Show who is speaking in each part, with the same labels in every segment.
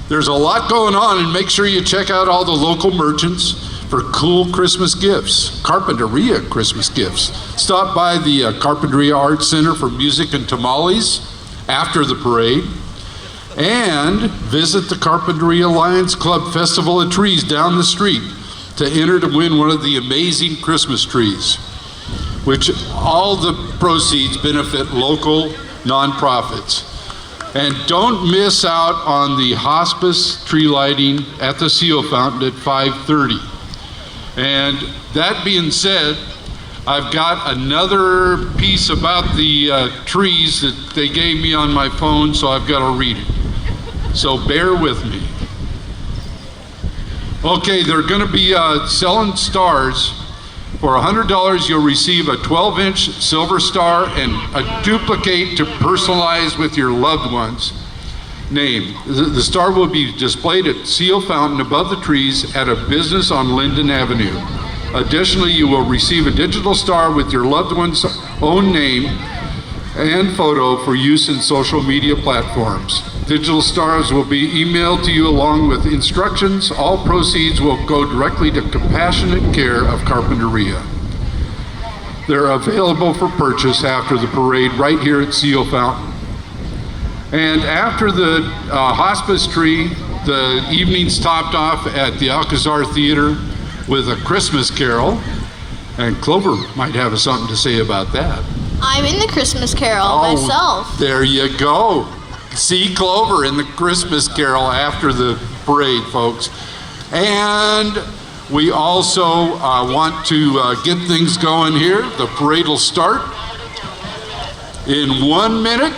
Speaker 1: There's a lot going on, and make sure you check out all the local merchants for cool Christmas gifts, Carpinteria Christmas gifts. Stop by the Carpinteria Arts Center for music and tamales after the parade, and visit the Carpinteria Lions Club Festival of Trees down the street to enter to win one of the amazing Christmas trees, which all the proceeds benefit local nonprofits. And don't miss out on the hospice tree lighting at the Seal Fountain at 5:30. And that being said, I've got another piece about the trees that they gave me on my phone, so I've got to read it. So bear with me. Okay, they're going to be selling stars. For $100, you'll receive a 12-inch silver star and a duplicate to personalize with your loved one's name. The star will be displayed at Seal Fountain above the trees at a business on Linden Avenue. Additionally, you will receive a digital star with your loved one's own name and photo for use in social media platforms. Digital stars will be emailed to you along with instructions. All proceeds will go directly to compassionate care of Carpinteria. They're available for purchase after the parade right here at Seal Fountain. And after the hospice tree, the evening's topped off at the Alcazar Theater with a Christmas carol. And Clover might have something to say about that.
Speaker 2: I'm in the Christmas Carol myself.
Speaker 1: There you go. See Clover in the Christmas Carol after the parade, folks. And we also want to get things going here. The parade will start in 1 minute.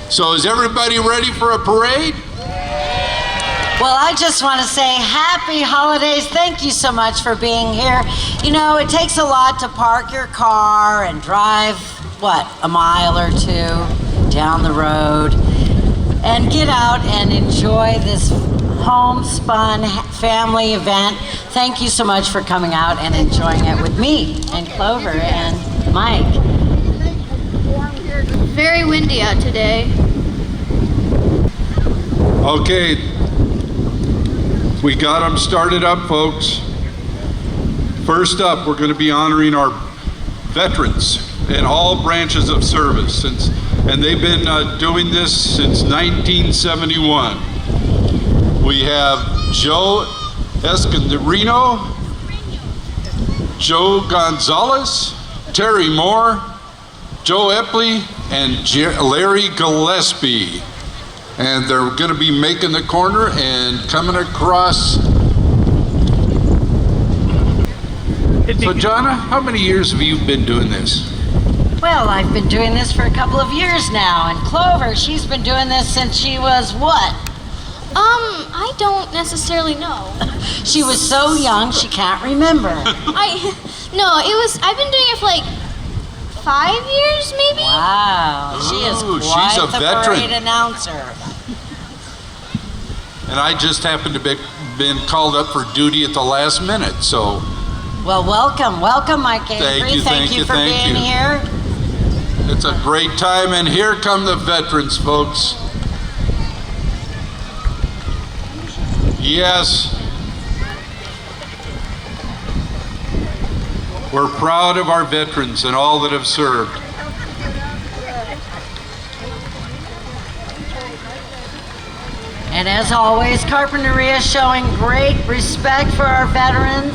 Speaker 1: So is everybody ready for a parade?
Speaker 3: Well, I just want to say happy holidays. Thank you so much for being here. You know, it takes a lot to park your car and drive, a mile or two down the road and get out and enjoy this homespun family event. Thank you so much for coming out and enjoying it with me and Clover and Mike.
Speaker 2: Very windy out today.
Speaker 1: Okay, we got them started up, folks. First up, we're going to be honoring our veterans in all branches of service, and they've been doing this since 1971. We have Joe Escandrino, Joe Gonzalez, Terry Moore, Joe Epley, and Larry Gillespie. And they're going to be making the corner and coming across. So, Jonna, how many years have you been doing this?
Speaker 3: Well, I've been doing this for a couple of years now, and Clover, she's been doing this since she was what?
Speaker 2: I don't necessarily know.
Speaker 3: She was so young, she can't remember.
Speaker 2: I've been doing it for like 5 years, maybe?
Speaker 3: Wow, she is quite
Speaker 1: she's a
Speaker 3: the
Speaker 1: veteran.
Speaker 3: parade announcer.
Speaker 1: And I just happened to be been called up for duty at the last minute, so.
Speaker 3: Well, welcome, Mike Avery. Thank you for being here.
Speaker 1: It's a great time, and here come the veterans, folks. Yes. We're proud of our veterans and all that have served.
Speaker 3: And as always, Carpinteria is showing great respect for our veterans.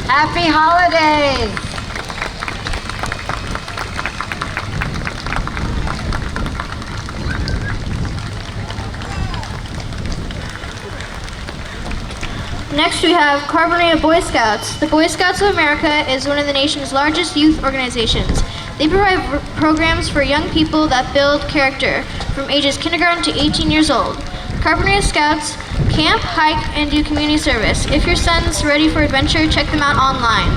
Speaker 3: Happy holidays!
Speaker 2: Next we have Carpinteria Boy Scouts. The Boy Scouts of America is one of the nation's largest youth organizations. They provide programs for young people that build character from ages kindergarten to 18 years old. Carpinteria Scouts camp, hike, and do community service. If your son's ready for adventure, check them out online.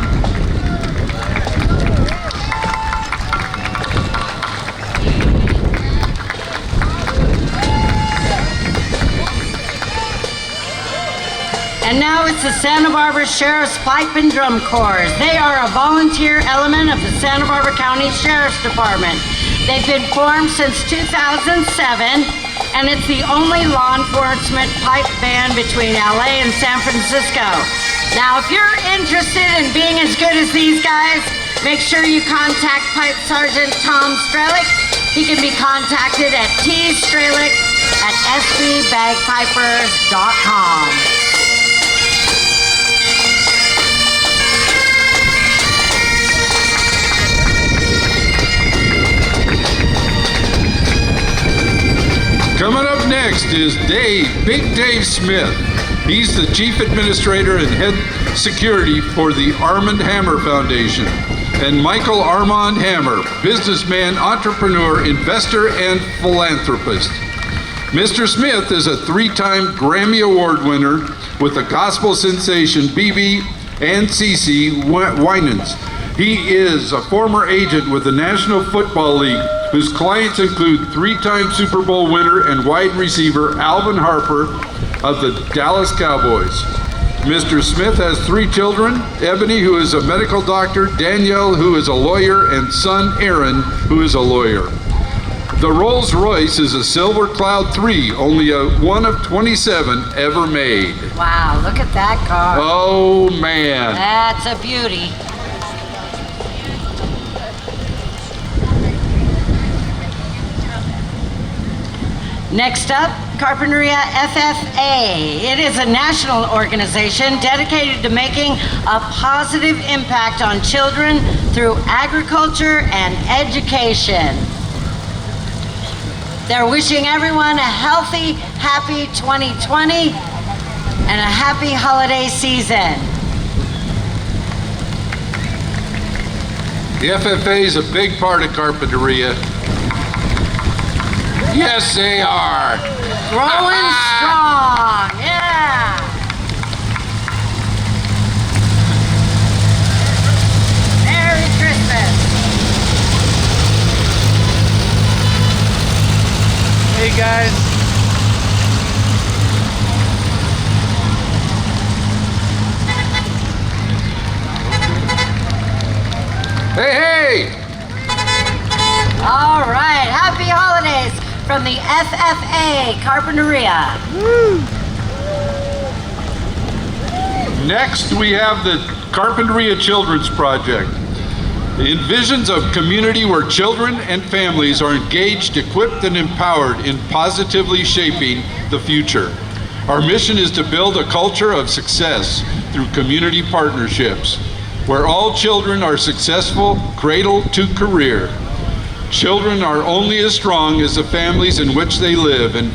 Speaker 3: And now it's the Santa Barbara Sheriff's Pipe and Drum Corps. They are a volunteer element of the Santa Barbara County Sheriff's Department. They've been formed since 2007, and it's the only law enforcement pipe band between LA and San Francisco. Now, if you're interested in being as good as these guys, make sure you contact Pipe Sergeant Tom Strelick. He can be contacted at tstrelick@sbbagpipers.com.
Speaker 1: Coming up next is Big Dave Smith. He's the Chief Administrator and Head Security for the Armand Hammer Foundation. And Michael Armand Hammer, businessman, entrepreneur, investor, and philanthropist. Mr. Smith is a 3-time Grammy Award winner with the gospel sensation BB and CC Winans. He is a former agent with the National Football League, whose clients include 3-time Super Bowl winner and wide receiver Alvin Harper of the Dallas Cowboys. Mr. Smith has 3 children, Ebony, who is a medical doctor, Danielle, who is a lawyer, and son Aaron, who is a lawyer. The Rolls Royce is a Silver Cloud 3, only one of 27 ever made.
Speaker 3: Wow, look at that car.
Speaker 1: Oh, man.
Speaker 3: That's a beauty. Next up, Carpinteria FFA. It is a national organization dedicated to making a positive impact on children through agriculture and education. They're wishing everyone a healthy, happy 2020 and a happy holiday season.
Speaker 1: The FFA is a big part of Carpinteria. Yes, they are.
Speaker 3: Growing strong, yeah. Merry Christmas.
Speaker 4: Hey guys.
Speaker 1: Hey, hey!
Speaker 3: All right, happy holidays from the FFA Carpinteria.
Speaker 1: Next, we have the Carpinteria Children's Project. It envisions a community where children and families are engaged, equipped, and empowered in positively shaping the future. Our mission is to build a culture of success through community partnerships, where all children are successful, cradle to career. Children are only as strong as the families in which they live, and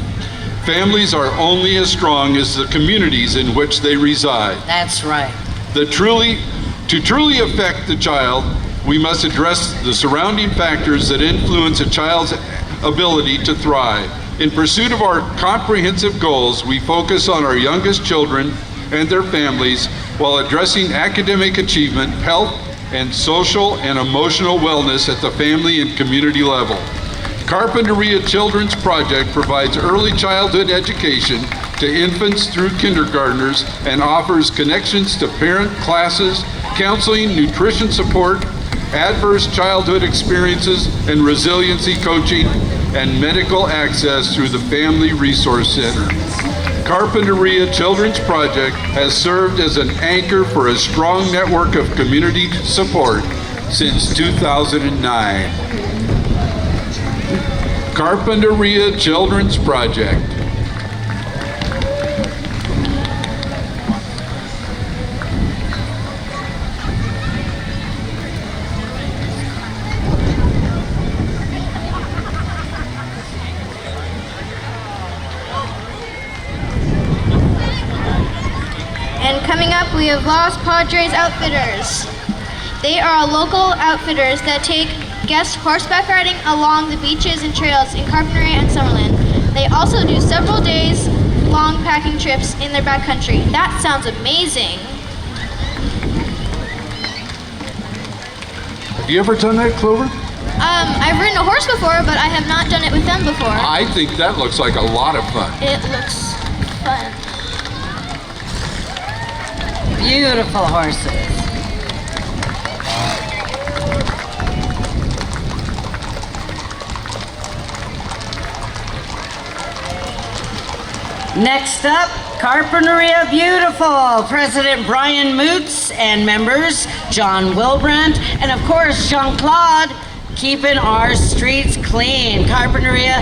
Speaker 1: families are only as strong as the communities in which they reside.
Speaker 3: That's right.
Speaker 1: To truly affect the child, we must address the surrounding factors that influence a child's ability to thrive. In pursuit of our comprehensive goals, we focus on our youngest children and their families while addressing academic achievement, health, and social and emotional wellness at the family and community level. Carpinteria Children's Project provides early childhood education to infants through kindergartners and offers connections to parent classes, counseling, nutrition support, adverse childhood experiences, and resiliency coaching, and medical access through the Family Resource Center. Carpinteria Children's Project has served as an anchor for a strong network of community support since 2009. Carpinteria Children's Project.
Speaker 2: And coming up, we have Los Padres Outfitters. They are local outfitters that take guests horseback riding along the beaches and trails in Carpinteria and Summerlin. They also do several days long packing trips in their backcountry. That sounds amazing.
Speaker 1: Have you ever done that, Clover?
Speaker 2: I've ridden a horse before, but I have not done it with them before.
Speaker 1: I think that looks like a lot of fun.
Speaker 2: It looks fun.
Speaker 3: beautiful horses. Next up, Carpinteria Beautiful, President Brian Moots and members John Wilbrandt and of course Jean-Claude, keeping our streets clean. Carpinteria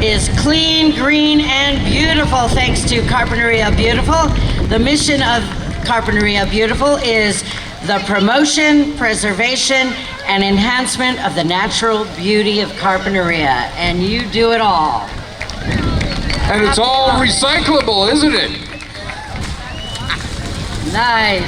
Speaker 3: is clean, green, and beautiful thanks to Carpinteria Beautiful. The mission of Carpinteria Beautiful is the promotion, preservation, and enhancement of the natural beauty of Carpinteria, and you do it all.
Speaker 1: And it's all recyclable, isn't it?
Speaker 3: Nice.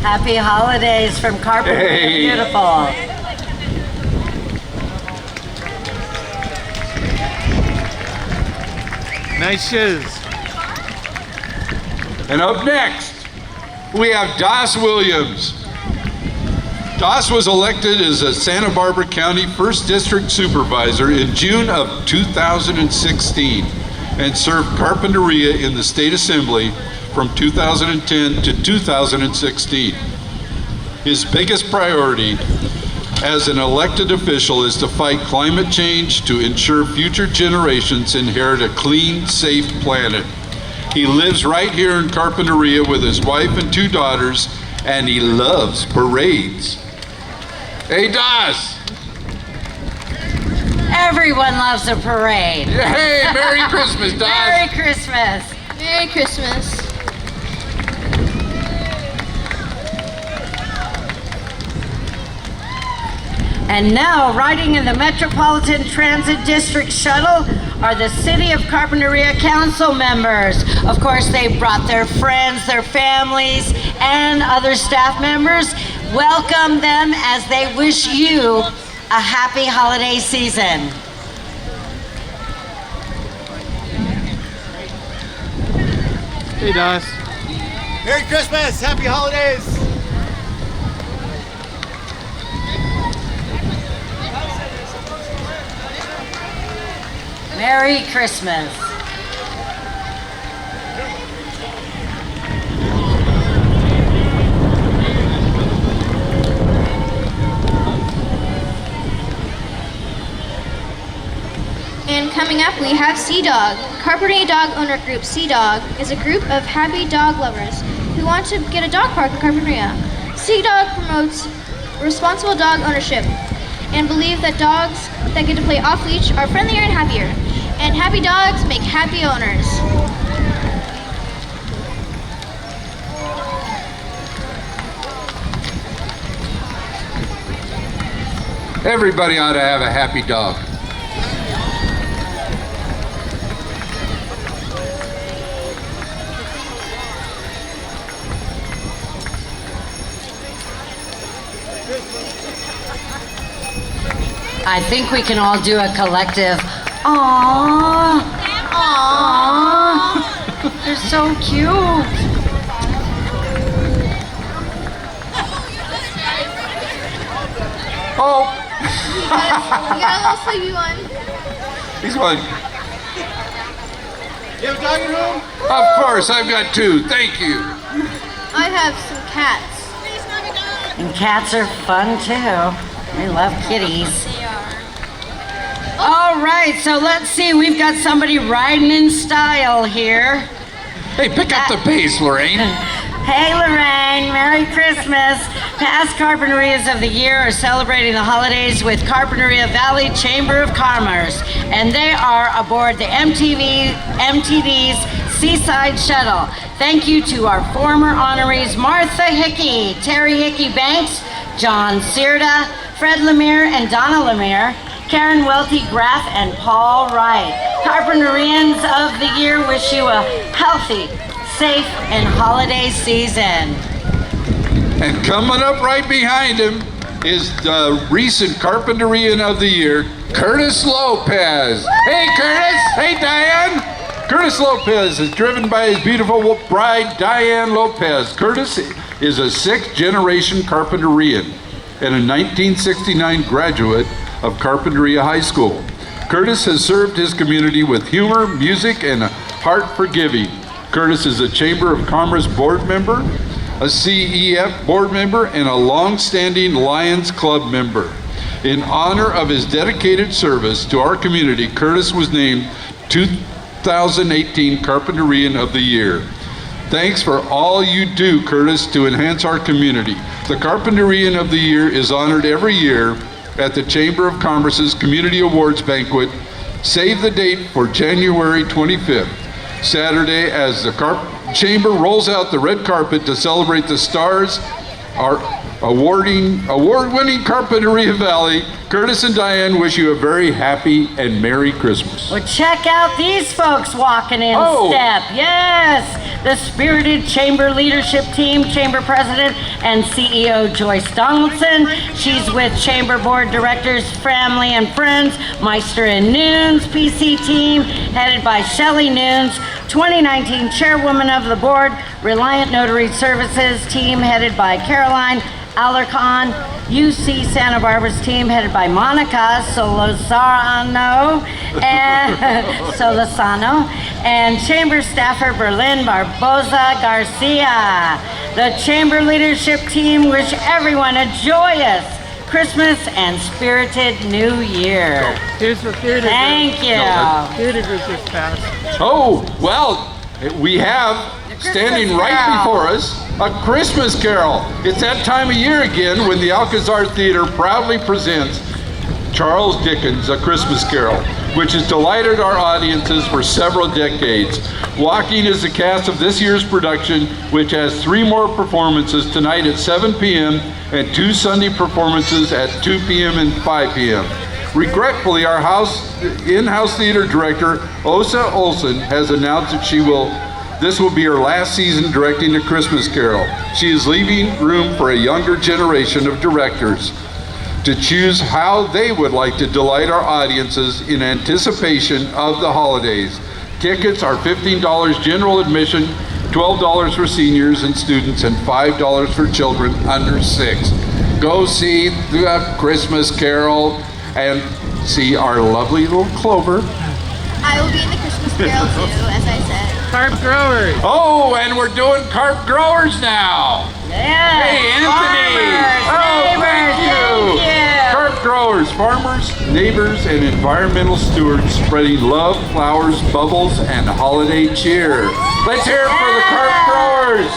Speaker 3: Happy holidays from Carpinteria
Speaker 1: Hey.
Speaker 3: Beautiful.
Speaker 4: Nice shoes.
Speaker 1: And up next, we have Das Williams. Das was elected as a Santa Barbara County 1st District Supervisor in June of 2016 and served Carpinteria in the State Assembly from 2010 to 2016. His biggest priority as an elected official is to fight climate change to ensure future generations inherit a clean, safe planet. He lives right here in Carpinteria with his wife and 2 daughters, and he loves parades. Hey, Das!
Speaker 3: Everyone loves a parade.
Speaker 1: Hey, Merry Christmas, Das!
Speaker 3: Merry Christmas.
Speaker 2: Merry Christmas.
Speaker 3: And now, riding in the Metropolitan Transit District shuttle are the City of Carpinteria Council members. Of course, they brought their friends, their families, and other staff members. Welcome them as they wish you a happy holiday season.
Speaker 4: Hey, Das.
Speaker 5: Merry Christmas! Happy holidays!
Speaker 3: Merry Christmas.
Speaker 2: And coming up, we have Sea Dog. Carpinteria Dog Owner Group Sea Dog is a group of happy dog lovers who want to get a dog park in Carpinteria. Sea Dog promotes responsible dog ownership and believe that dogs that get to play off-leash are friendlier and happier. And happy dogs make happy owners.
Speaker 1: Everybody ought to have a happy dog.
Speaker 3: I think we can all do a collective, aww, aww. They're so cute.
Speaker 1: Oh,
Speaker 2: We got a little sleepy one.
Speaker 1: he's one.
Speaker 5: You have a dog at home?
Speaker 1: Of course, I've got 2. Thank you.
Speaker 2: I have some cats.
Speaker 3: And cats are fun too. We love kitties.
Speaker 2: They are.
Speaker 3: All right, so let's see. We've got somebody riding in style here.
Speaker 1: Hey, pick up the pace, Lorraine.
Speaker 3: Hey, Lorraine, Merry Christmas. Past Carpinterias of the Year are celebrating the holidays with Carpinteria Valley Chamber of Commerce, and they are aboard the MTD's Seaside Shuttle. Thank you to our former honorees Martha Hickey, Terry Hickey Banks, John Sirda, Fred Lemire and Donna Lemire, Karen Welty Graff, and Paul Wright. Carpinterians of the Year wish you a healthy, safe, and holiday season.
Speaker 1: And coming up right behind him is the recent Carpinterian of the Year, Curtis Lopez. Hey, Curtis. Hey, Diane. Curtis Lopez is driven by his beautiful bride, Diane Lopez. Curtis is a 6th-generation Carpinterian and a 1969 graduate of Carpinteria High School. Curtis has served his community with humor, music, and a heart for giving. Curtis is a Chamber of Commerce board member, a CEF board member, and a long-standing Lions Club member. In honor of his dedicated service to our community, Curtis was named 2018 Carpinterian of the Year. Thanks for all you do, Curtis, to enhance our community. The Carpinterian of the Year is honored every year at the Chamber of Commerce's Community Awards Banquet. Save the date for January 25th, Saturday, as the Chamber rolls out the red carpet to celebrate the stars, our award-winning Carpinteria Valley. Curtis and Diane wish you a very happy and Merry Christmas.
Speaker 3: Well, check out these folks walking in step. Yes, the spirited Chamber leadership team, Chamber President and CEO Joyce Donaldson. She's with Chamber Board Directors, family and friends, Meister and Noons PC team, headed by Shelley Noons. 2019 Chairwoman of the Board, Reliant Notary Services team, headed by Caroline Alarcon. UC Santa Barbara's team, headed by Monica Solosano, and Chamber staffer Berlin Barboza Garcia. The Chamber leadership team wish everyone a joyous Christmas and spirited New Year.
Speaker 4: Here's the theater.
Speaker 3: Thank you.
Speaker 4: Theater group just passed.
Speaker 1: Oh, well, we have standing right before us a Christmas Carol. It's that time of year again when the Alcazar Theater proudly presents Charles Dickens' A Christmas Carol, which has delighted our audiences for several decades. Walking is the cast of this year's production, which has 3 more performances tonight at 7 p.m. and 2 Sunday performances at 2 p.m. and 5 p.m. Regretfully, our in-house theater director, Osa Olson, has announced that this will be her last season directing A Christmas Carol. She is leaving room for a younger generation of directors to choose how they would like to delight our audiences in anticipation of the holidays. Tickets are $15 general admission, $12 for seniors and students, and $5 for children under 6. Go see the Christmas Carol and see our lovely little Clover.
Speaker 2: I will be in the Christmas Carol too, as I said.
Speaker 4: Carp growers.
Speaker 1: Oh, and we're doing carp growers now.
Speaker 3: Yeah.
Speaker 1: Hey, Anthony.
Speaker 3: Farmers,
Speaker 1: Thank you. Carp growers, farmers, neighbors, and environmental stewards spreading love, flowers, bubbles, and holiday cheer. Let's hear it for the carp growers.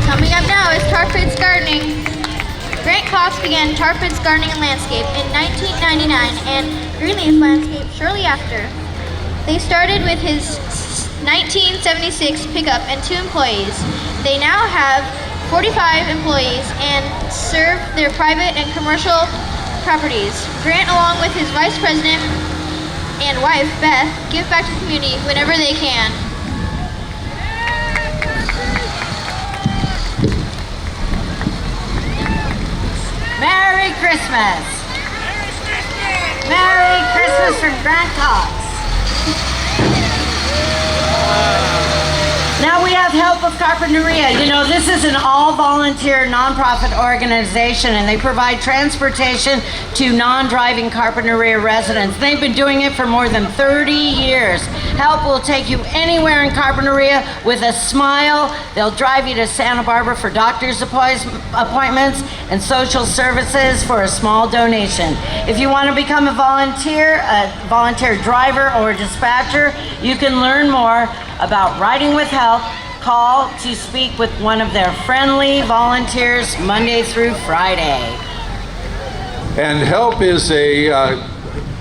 Speaker 2: Coming up now is Tarpit's Gardening. Grant Cox began Tarpit's Gardening and Landscape in 1999 and Greenleaf Landscape shortly after. They started with his 1976 pickup and 2 employees. They now have 45 employees and serve their private and commercial properties. Grant, along with his vice president and wife, Beth, give back to the community whenever they can.
Speaker 3: Merry Christmas! Merry Christmas from Grant Cox. Now we have help of Carpinteria. You know, this is an all-volunteer nonprofit organization, and they provide transportation to non-driving Carpinteria residents. They've been doing it for more than 30 years. Help will take you anywhere in Carpinteria with a smile. They'll drive you to Santa Barbara for doctor's appointments and social services for a small donation. If you want to become a volunteer driver or dispatcher, you can learn more about riding with help. Call to speak with one of their friendly volunteers Monday through Friday.
Speaker 1: And help is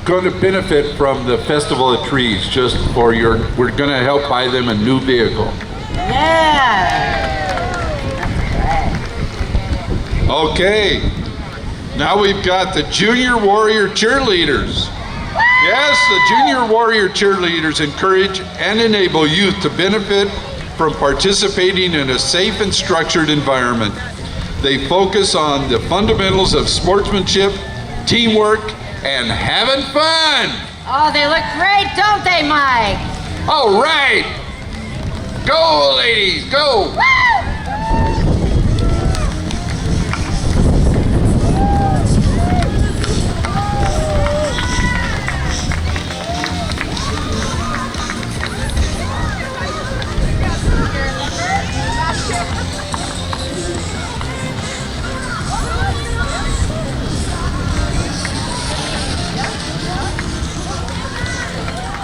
Speaker 1: going to benefit from the Festival of Trees. We're going to help buy them a new vehicle.
Speaker 3: Yeah.
Speaker 1: Okay, now we've got the Junior Warrior Cheerleaders. Yes, the Junior Warrior Cheerleaders encourage and enable youth to benefit from participating in a safe and structured environment. They focus on the fundamentals of sportsmanship, teamwork, and having fun.
Speaker 3: Oh, they look great, don't they, Mike?
Speaker 1: All right. Go, ladies, go.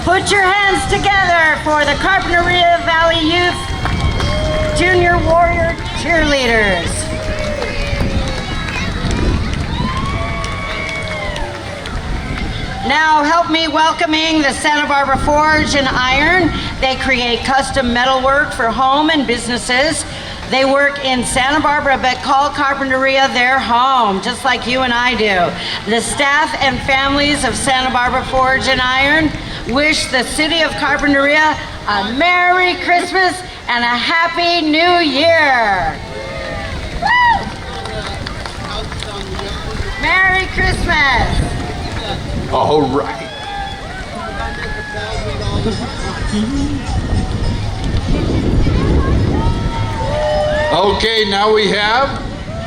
Speaker 3: Put your hands together for the Carpinteria Valley Youth Junior Warrior Cheerleaders. Now help me welcoming the Santa Barbara Forge and Iron. They create custom metalwork for home and businesses. They work in Santa Barbara but call Carpinteria their home, just like you and I do. The staff and families of Santa Barbara Forge and Iron wish the city of Carpinteria a Merry Christmas and a Happy New Year. Woo! Merry Christmas.
Speaker 1: All right. Okay, now we have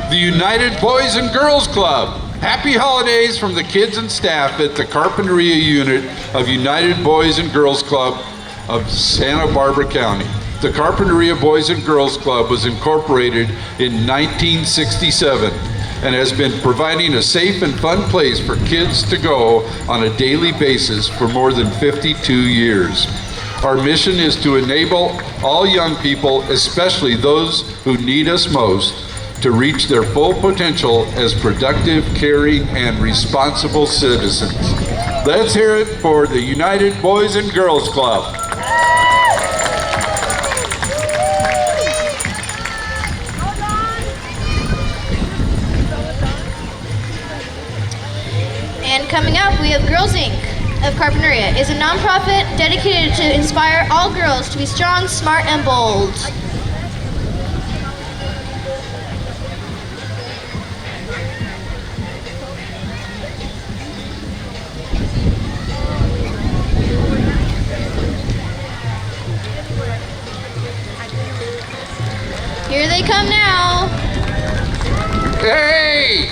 Speaker 1: the United Boys and Girls Club. Happy holidays from the kids and staff at the Carpinteria unit of United Boys and Girls Club of Santa Barbara County. The Carpinteria Boys and Girls Club was incorporated in 1967 and has been providing a safe and fun place for kids to go on a daily basis for more than 52 years. Our mission is to enable all young people, especially those who need us most, to reach their full potential as productive, caring, and responsible citizens. Let's hear it for the United Boys and Girls Club.
Speaker 2: And coming up, we have Girls Inc. of Carpinteria. It's a nonprofit dedicated to inspire all girls to be strong, smart, and bold. Here they come now.
Speaker 1: Hey!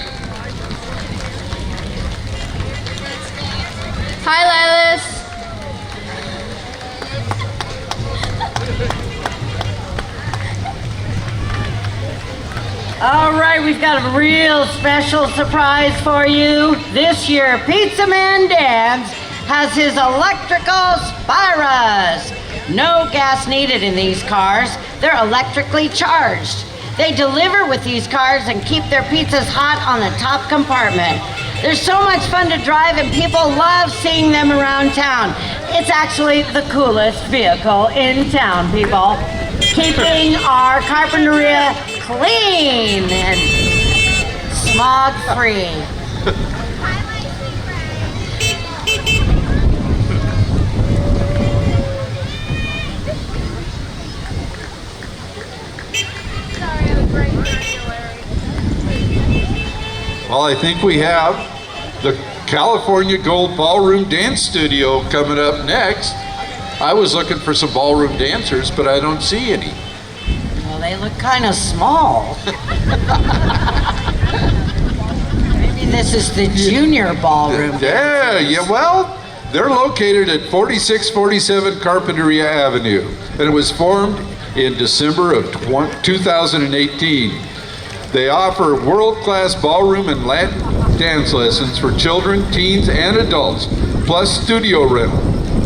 Speaker 2: Hi, Lilas.
Speaker 3: All right, we've got a real special surprise for you. This year, Pizza Man Dan's has his electrical Spiras. No gas needed in these cars. They're electrically charged. They deliver with these cars and keep their pizzas hot on the top compartment. They're so much fun to drive and people love seeing them around town. It's actually the coolest vehicle in town, people. Keeping our Carpinteria clean and smog-free.
Speaker 1: Well, I think we have the California Gold Ballroom Dance Studio coming up next. I was looking for some ballroom dancers, but I don't see any.
Speaker 3: Well, they look kind of small. Maybe this is the junior ballroom.
Speaker 1: Yeah, well, they're located at 4647 Carpinteria Avenue, and it was formed in December of 2018. They offer world-class ballroom and Latin dance lessons for children, teens, and adults, plus studio rental,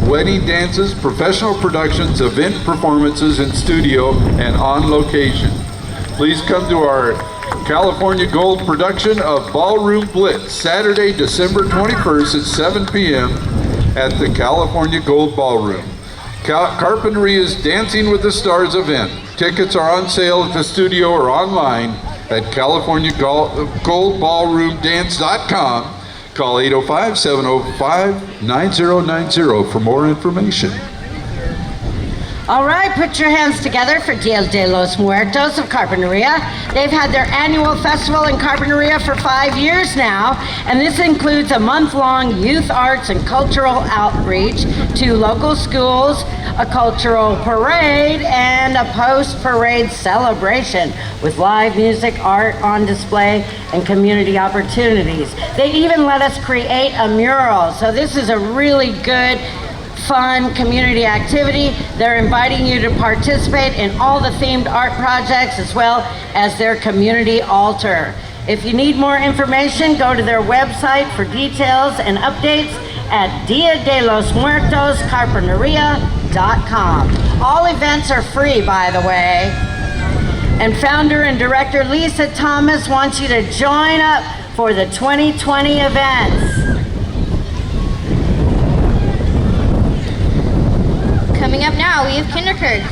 Speaker 1: wedding dances, professional productions, event performances in studio, and on location. Please come to our California Gold production of Ballroom Blitz, Saturday, December 21st at 7 p.m. at the California Gold Ballroom. Carpinteria's Dancing with the Stars event. Tickets are on sale at the studio or online at CaliforniaGoldBallroomDance.com. Call 805-705-9090 for more information.
Speaker 3: All right, put your hands together for Dia de los Muertos of Carpinteria. They've had their annual festival in Carpinteria for 5 years now, and this includes a month-long youth arts and cultural outreach to local schools, a cultural parade, and a post-parade celebration with live music, art on display, and community opportunities. They even let us create a mural, so this is a really good, fun community activity. They're inviting you to participate in all the themed art projects as well as their community altar. If you need more information, go to their website for details and updates at Dia de los Muertos Carpinteria.com. All events are free, by the way. And founder and director Lisa Thomas wants you to join up for the 2020 events.
Speaker 2: Coming up now, we have Kinderkirk.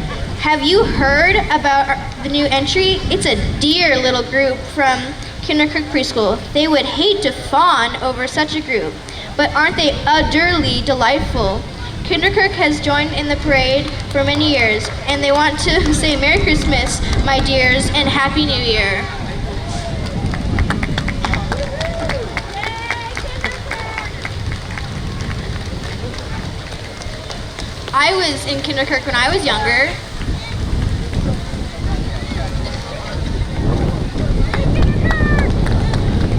Speaker 2: Have you heard about the new entry? It's a dear little group from Kinderkirk Preschool. They would hate to fawn over such a group, but aren't they utterly delightful? Kinderkirk has joined in the parade for many years, and they want to say Merry Christmas, my dears, and Happy New Year. I was in Kinderkirk when I was younger.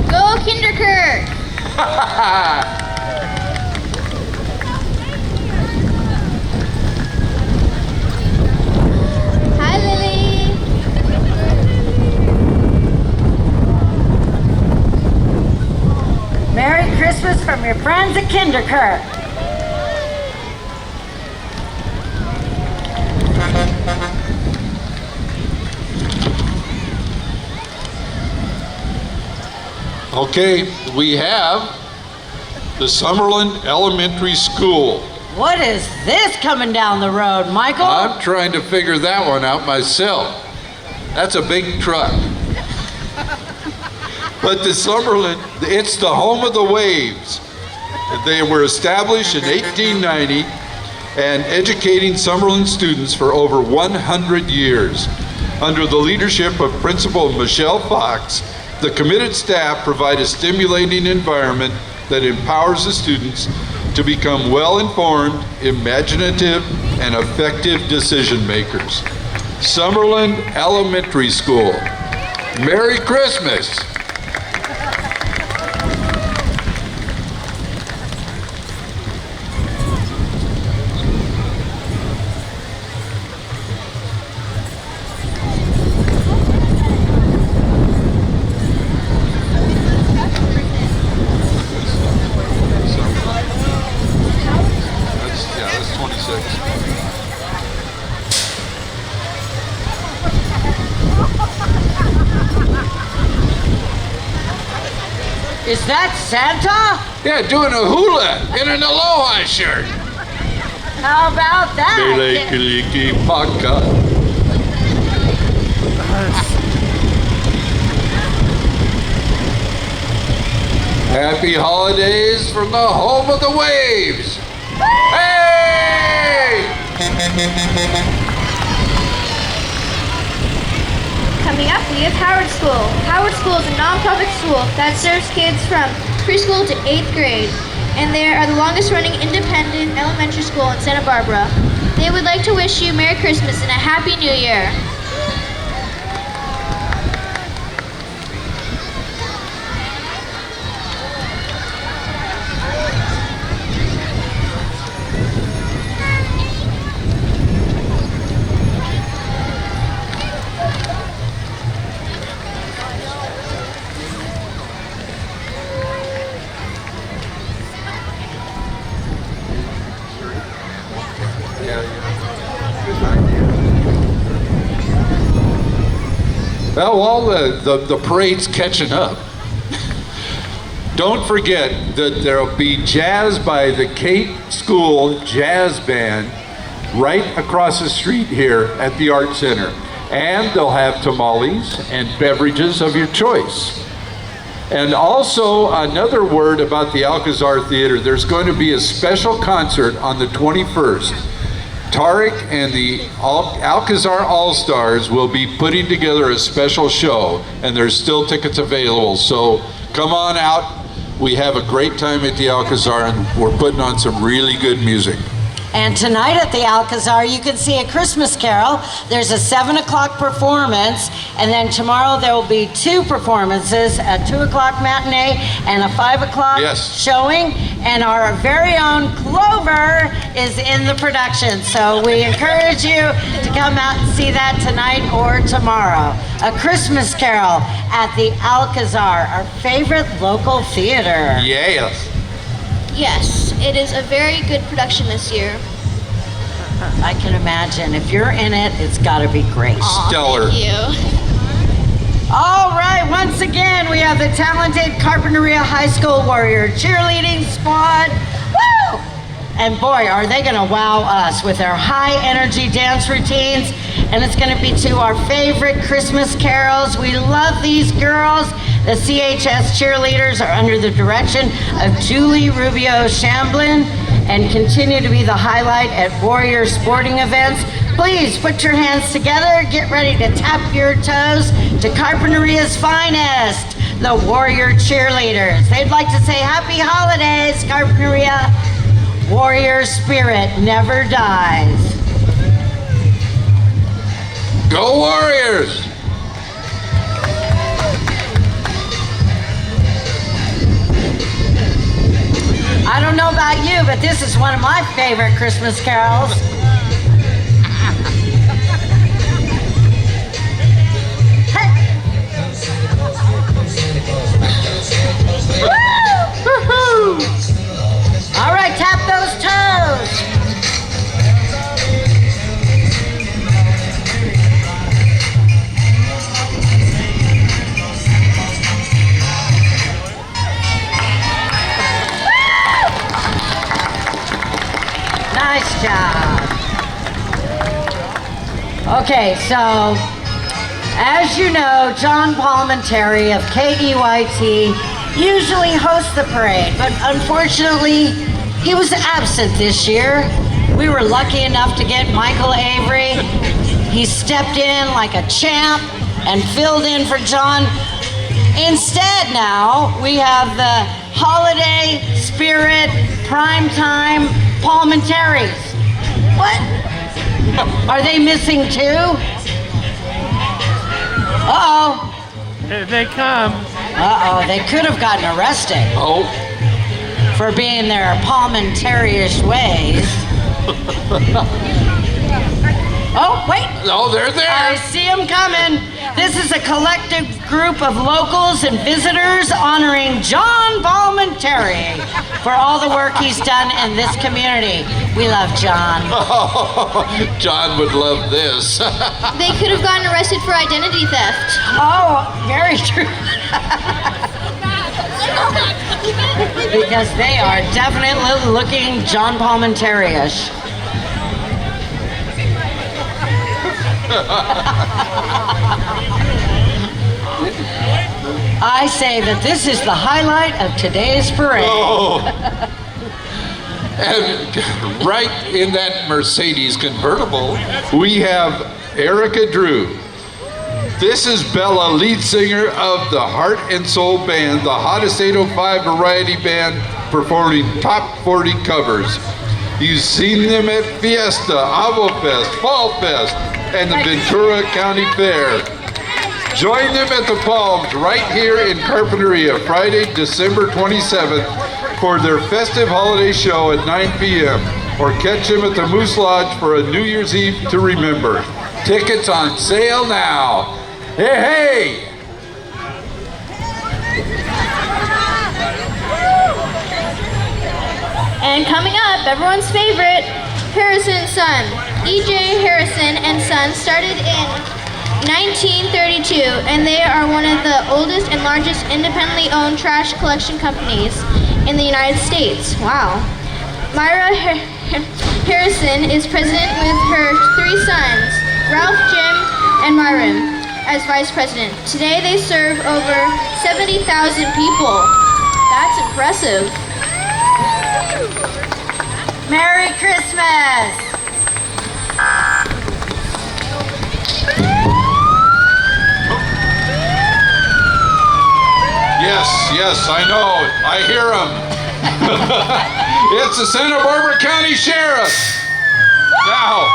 Speaker 2: Go Kinderkirk! Hi, Lily.
Speaker 3: Merry Christmas from your friends at Kinderkirk.
Speaker 1: Okay, we have the Summerlin Elementary School.
Speaker 3: What is this coming down the road, Michael?
Speaker 1: I'm trying to figure that one out myself. That's a big truck. But the Summerlin, it's the home of the waves. They were established in 1890 and educating Summerlin students for over 100 years. Under the leadership of Principal Michelle Fox, the committed staff provide a stimulating environment that empowers the students to become well-informed, imaginative, and effective decision makers. Summerlin Elementary School. Merry Christmas! That's 26.
Speaker 3: Is that Santa?
Speaker 1: Yeah, doing a hula in an aloha shirt.
Speaker 3: How about that?
Speaker 1: Melekiliki paka. Happy holidays from the home of the waves. Hey!
Speaker 2: Coming up, we have Howard School. Howard School is a non-profit school that serves kids from preschool to 8th grade, and they are the longest-running independent elementary school in Santa Barbara. They would like to wish you Merry Christmas and a Happy New Year.
Speaker 1: Well, while the parade's catching up, don't forget that there'll be jazz by the Cape School Jazz Band right across the street here at the Art Center. And they'll have tamales and beverages of your choice. And also, another word about the Alcazar Theater. There's going to be a special concert on the 21st. Tarek and the Alcazar All-Stars will be putting together a special show, and there's still tickets available. So come on out. We have a great time at the Alcazar, and we're putting on some really good music.
Speaker 3: And tonight at the Alcazar, you can see A Christmas Carol. There's a 7 o'clock performance, and then tomorrow there will be 2 performances, a 2 o'clock matinee and a 5 o'clock showing. And our very own Clover is in the production. So we encourage you to come out and see that tonight or tomorrow. A Christmas Carol at the Alcazar, our favorite local theater.
Speaker 1: Yes.
Speaker 2: Yes, it is a very good production this year.
Speaker 3: I can imagine. If you're in it, it's got to be great.
Speaker 1: Stellar.
Speaker 2: Thank you.
Speaker 3: All right, once again, we have the talented Carpinteria High School Warrior cheerleading squad. Woo! And boy, are they going to wow us with their high energy dance routines. And it's going to be to our favorite Christmas carols. We love these girls. The CHS cheerleaders are under the direction of Julie Rubio Shamblin and continue to be the highlight at Warrior sporting events. Please put your hands together, get ready to tap your toes to Carpinteria's finest, the Warrior cheerleaders. They'd like to say happy holidays, Carpinteria. Warrior spirit never dies.
Speaker 1: Go Warriors!
Speaker 3: I don't know about you, but this is one of my favorite Christmas carols. Hey. Woo! All right, tap those toes. Nice job. Okay, so as you know, John Palmentary of KEYT usually hosts the parade, but unfortunately, he was absent this year. We were lucky enough to get Michael Avery. He stepped in like a champ and filled in for John. Instead now, we have the holiday spirit primetime Palmentaries. What? Are they missing too? Uh-oh.
Speaker 4: Here they come.
Speaker 3: Uh-oh, they could have gotten arrested
Speaker 1: Oh,
Speaker 3: for being their Palmentary-ish ways. Oh, wait.
Speaker 1: oh, they're
Speaker 3: I
Speaker 1: there.
Speaker 3: see them coming. This is a collective group of locals and visitors honoring John Palmentary for all the work he's done in this community. We love John.
Speaker 1: John would love this.
Speaker 2: They could have gotten arrested for identity theft.
Speaker 3: Oh, very true. Because they are definitely looking John Palmentary-ish. I say that this is the highlight of today's parade.
Speaker 1: Oh. And right in that Mercedes convertible, we have Erica Drew. This is Bella, lead singer of the Heart and Soul Band, the hottest 805 variety band performing top 40 covers. You've seen them at Fiesta, AvoFest, Fall Fest, and the Ventura County Fair. Join them at the Palms right here in Carpinteria, Friday, December 27th for their festive holiday show at 9 p.m. Or catch them at the Moose Lodge for a New Year's Eve to remember. Tickets on sale now. Hey, hey!
Speaker 2: And coming up, everyone's favorite, Harrison Son. E.J. Harrison and Son started in 1932, and they are one of the oldest and largest independently owned trash collection companies in the United States. Wow. Myra Harrison is president with her three sons, Ralph, Jim, and Myron, as vice president. Today they serve over 70,000 people. That's impressive.
Speaker 3: Merry Christmas!
Speaker 1: Yes, I know. I hear them. It's the Santa Barbara County Sheriff. Now,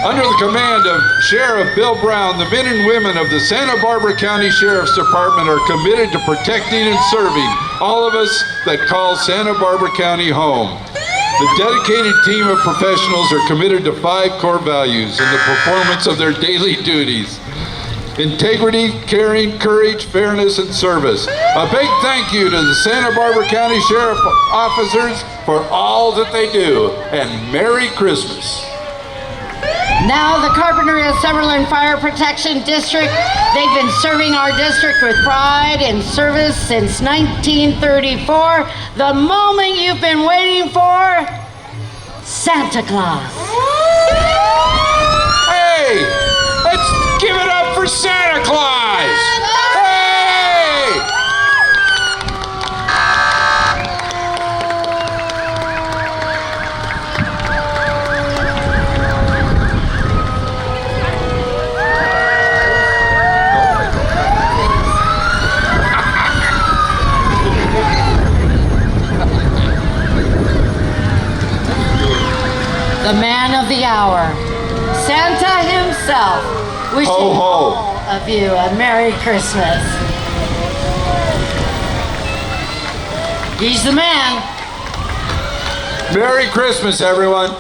Speaker 1: under the command of Sheriff Bill Brown, the men and women of the Santa Barbara County Sheriff's Department are committed to protecting and serving all of us that call Santa Barbara County home. The dedicated team of professionals are committed to 5 core values in the performance of their daily duties. integrity, caring, courage, fairness, and service. A big thank you to the Santa Barbara County Sheriff officers for all that they do, and Merry Christmas.
Speaker 3: Now the Carpinteria Summerlin Fire Protection District, they've been serving our district with pride and service since 1934. The moment you've been waiting for, Santa Claus.
Speaker 1: Hey, let's give it up for Santa Claus. Hey!
Speaker 3: The man of the hour, Santa himself, wishing
Speaker 1: Ho, ho.
Speaker 3: all of you a Merry Christmas. He's the man.
Speaker 1: Merry Christmas, everyone.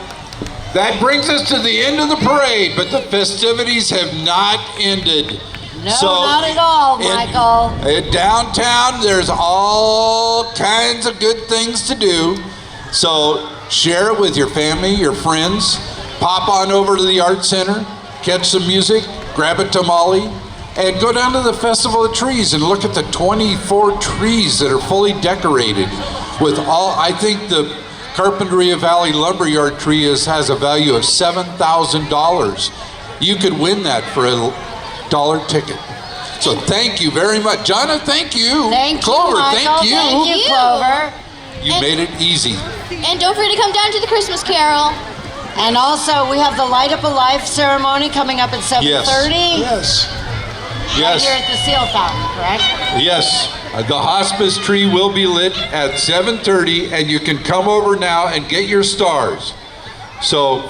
Speaker 1: That brings us to the end of the parade, but the festivities have not ended.
Speaker 3: No, not at all, Michael.
Speaker 1: In downtown, there's all kinds of good things to do. So share it with your family, your friends. Pop on over to the Art Center, catch some music, grab a tamale, and go down to the Festival of Trees and look at the 24 trees that are fully decorated with all. I think the Carpinteria Valley Lumberyard tree has a value of $7,000. You could win that for a dollar ticket. So thank you very much. Jonna, thank you.
Speaker 3: Thank
Speaker 1: Clover,
Speaker 3: you, Michael.
Speaker 1: thank you.
Speaker 3: Thank you, Clover.
Speaker 1: You made it easy.
Speaker 2: And don't forget to come down to the Christmas Carol.
Speaker 3: And also, we have the Light Up a Life ceremony coming up at 7:30.
Speaker 1: Yes.
Speaker 3: Right
Speaker 1: Yes.
Speaker 3: here at the Seal Fountain, correct?
Speaker 1: Yes. The hospice tree will be lit at 7:30, and you can come over now and get your stars. So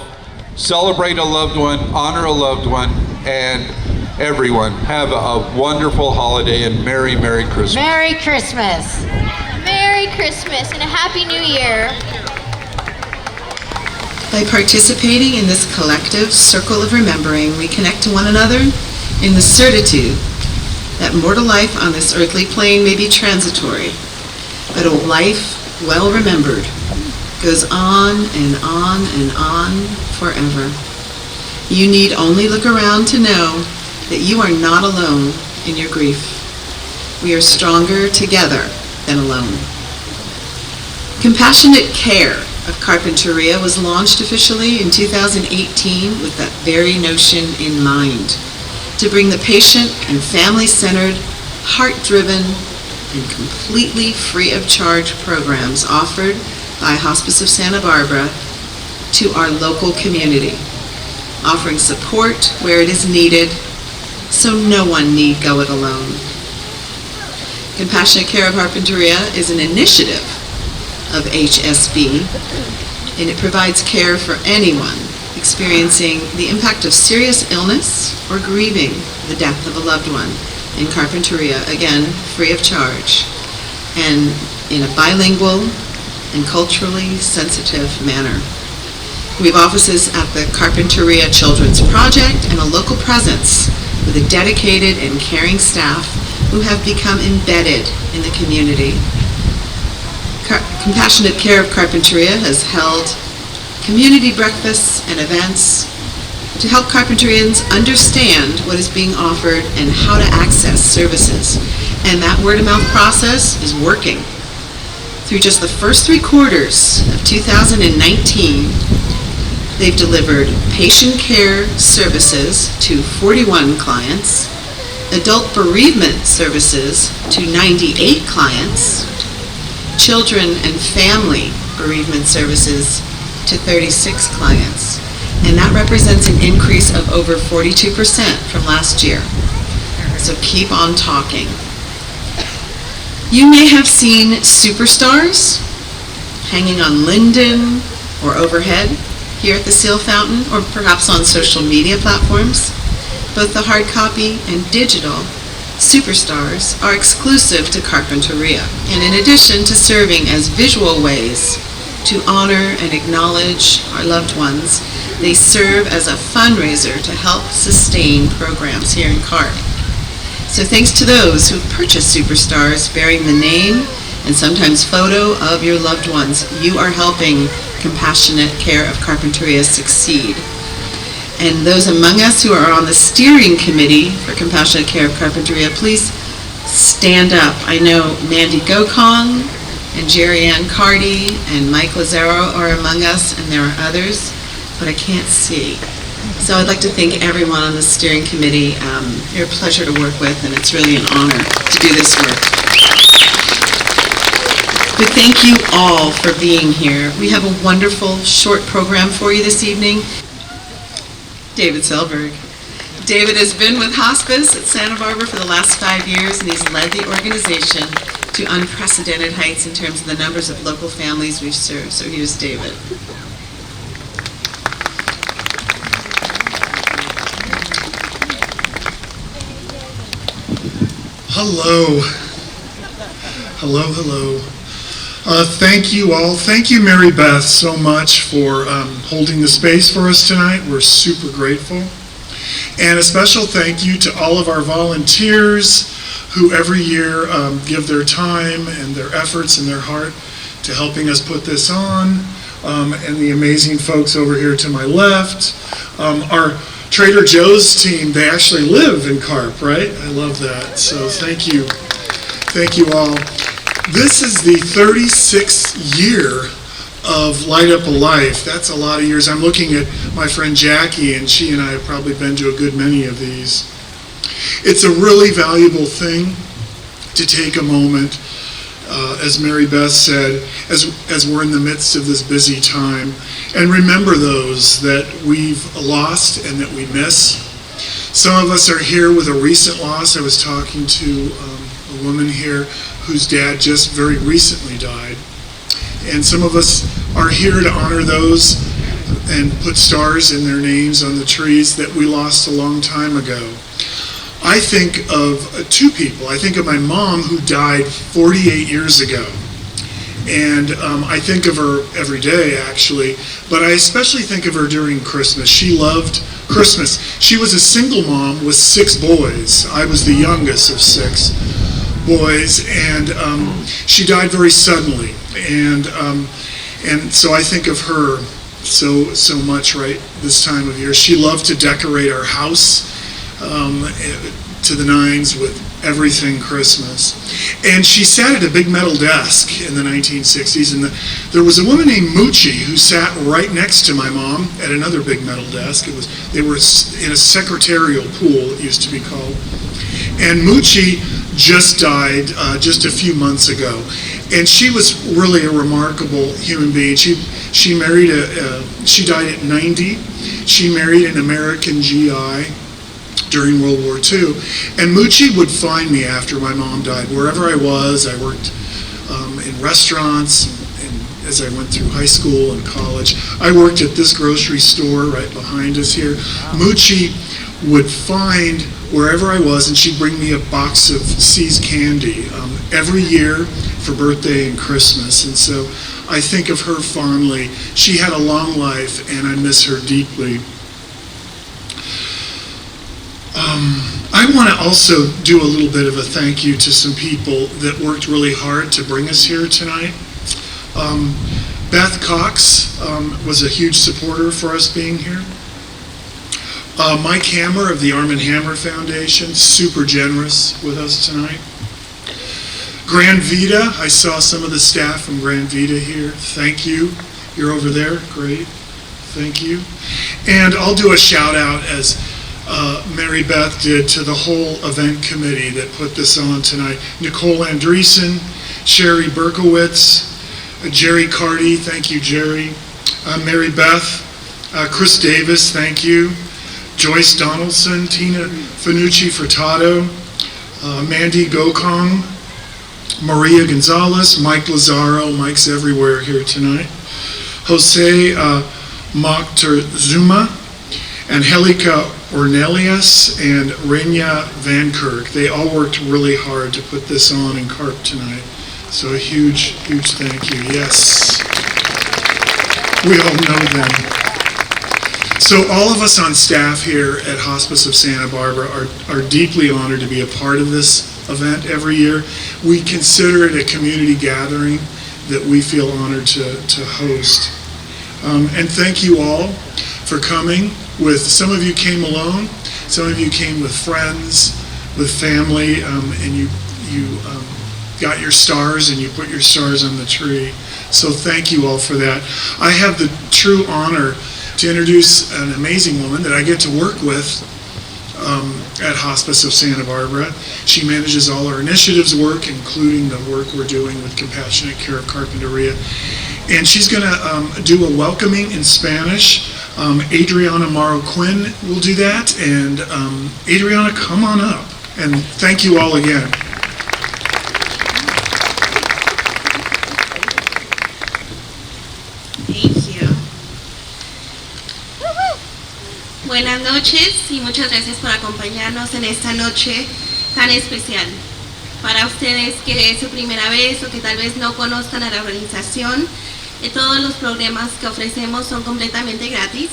Speaker 1: celebrate a loved one, honor a loved one, and everyone have a wonderful holiday and Merry, Merry Christmas.
Speaker 3: Merry Christmas.
Speaker 2: Merry Christmas and a Happy New Year.
Speaker 6: By participating in this collective circle of remembering, we connect to one another in the certitude that mortal life on this earthly plane may be transitory, but a life well remembered goes on and on and on forever. You need only look around to know that you are not alone in your grief. We are stronger together than alone. Compassionate Care of Carpinteria was launched officially in 2018 with that very notion in mind, to bring the patient and family-centered, heart-driven, and completely free of charge programs offered by Hospice of Santa Barbara to our local community, offering support where it is needed so no one need go it alone. Compassionate Care of Carpinteria is an initiative of HSB, and it provides care for anyone experiencing the impact of serious illness or grieving the death of a loved one in Carpinteria, again, free of charge, and in a bilingual and culturally sensitive manner. We have offices at the Carpinteria Children's Project and a local presence with a dedicated and caring staff who have become embedded in the community. Compassionate Care of Carpinteria has held community breakfasts and events to help Carpinterians understand what is being offered and how to access services. And that word-of-mouth process is working. Through just the first 3 quarters of 2019, they've delivered patient care services to 41 clients, adult bereavement services to 98 clients, children and family bereavement services to 36 clients. And that represents an increase of over 42% from last year. So keep on talking. You may have seen superstars hanging on Linden or overhead here at the Seal Fountain, or perhaps on social media platforms. Both the hard copy and digital superstars are exclusive to Carpinteria, and in addition to serving as visual ways to honor and acknowledge our loved ones, they serve as a fundraiser to help sustain programs here in CARP. So thanks to those who've purchased Superstars bearing the name and sometimes photo of your loved ones. You are helping Compassionate Care of Carpinteria succeed. And those among us who are on the steering committee for Compassionate Care of Carpinteria, please stand up. I know Mandy Gokong and Jerry Ann Cardy and Mike Lazaro are among us, and there are others, but I can't see. So I'd like to thank everyone on the steering committee. You're a pleasure to work with, and it's really an honor to do this work. But thank you all for being here. We have a wonderful short program for you this evening. David Selberg. David has been with hospice at Santa Barbara for the last 5 years, and he's led the organization to unprecedented heights in terms of the numbers of local families we've served. So here's David.
Speaker 7: Hello. Hello. Thank you all. Thank you, Mary Beth, so much for holding the space for us tonight. We're super grateful. And a special thank you to all of our volunteers who every year give their time and their efforts and their heart to helping us put this on. And the amazing folks over here to my left. Our Trader Joe's team, they actually live in Carp, right? I love that. So thank you. Thank you all. This is the 36th year of Light Up a Life. That's a lot of years. I'm looking at my friend Jackie, and she and I have probably been to a good many of these. It's a really valuable thing to take a moment, as Mary Beth said, as we're in the midst of this busy time, and remember those that we've lost and that we miss. Some of us are here with a recent loss. I was talking to a woman here whose dad just very recently died. And some of us are here to honor those and put stars in their names on the trees that we lost a long time ago. I think of two people. I think of my mom, who died 48 years ago. And I think of her every day, actually, but I especially think of her during Christmas. She loved Christmas. She was a single mom with 6 boys. I was the youngest of 6 boys, and she died very suddenly. And so I think of her so much right this time of year. She loved to decorate our house to the nines with everything Christmas. And she sat at a big metal desk in the 1960s, and there was a woman named Moochie who sat right next to my mom at another big metal desk. They were in a secretarial pool, it used to be called. And Moochie just died just a few months ago. And she was really a remarkable human being. She married she died at 90. She married an American GI during World War II. And Moochie would find me after my mom died. Wherever I was, I worked in restaurants, and as I went through high school and college. I worked at this grocery store right behind us here. Moochie would find wherever I was, and she'd bring me a box of See's candy every year for birthday and Christmas. And so I think of her fondly. She had a long life, and I miss her deeply. I want to also do a little bit of a thank you to some people that worked really hard to bring us here tonight. Beth Cox was a huge supporter for us being here. Mike Hammer of the Arm & Hammer Foundation, super generous with us tonight. Grand Vita, I saw some of the staff from Grand Vita here. Thank you. You're over there. Great. Thank you. And I'll do a shout out, as Mary Beth did, to the whole event committee that put this on tonight. Nicole Andreessen, Sherry Berkowitz, Jerry Cardy, thank you, Jerry. Mary Beth, Chris Davis, thank you. Joyce Donaldson, Tina Finucci Furtado, Mandy Gokong, Maria Gonzalez, Mike Lazaro, Mike's everywhere here tonight, Jose Mocterzuma, Angelica Ornelius, and Renia Van Kirk. They all worked really hard to put this on in Carp tonight. So a huge thank you. Yes, we all know them. So all of us on staff here at Hospice of Santa Barbara are deeply honored to be a part of this event every year. We consider it a community gathering that we feel honored to host. And thank you all for coming. Some of you came alone, some of you came with friends, with family, and you got your stars and you put your stars on the tree. So thank you all for that. I have the true honor to introduce an amazing woman that I get to work with at Hospice of Santa Barbara. She manages all our initiatives work, including the work we're doing with Compassionate Care of Carpinteria. And she's going to do a welcoming in Spanish. Adriana Morrow Quinn will do that. And Adriana, come on up. And thank you all again.
Speaker 8: Thank you. Buenas noches y muchas gracias por acompañarnos en esta noche tan especial. Para ustedes que es su primera vez o que tal vez no conozcan a la organización, todos los programas que ofrecemos son completamente gratis.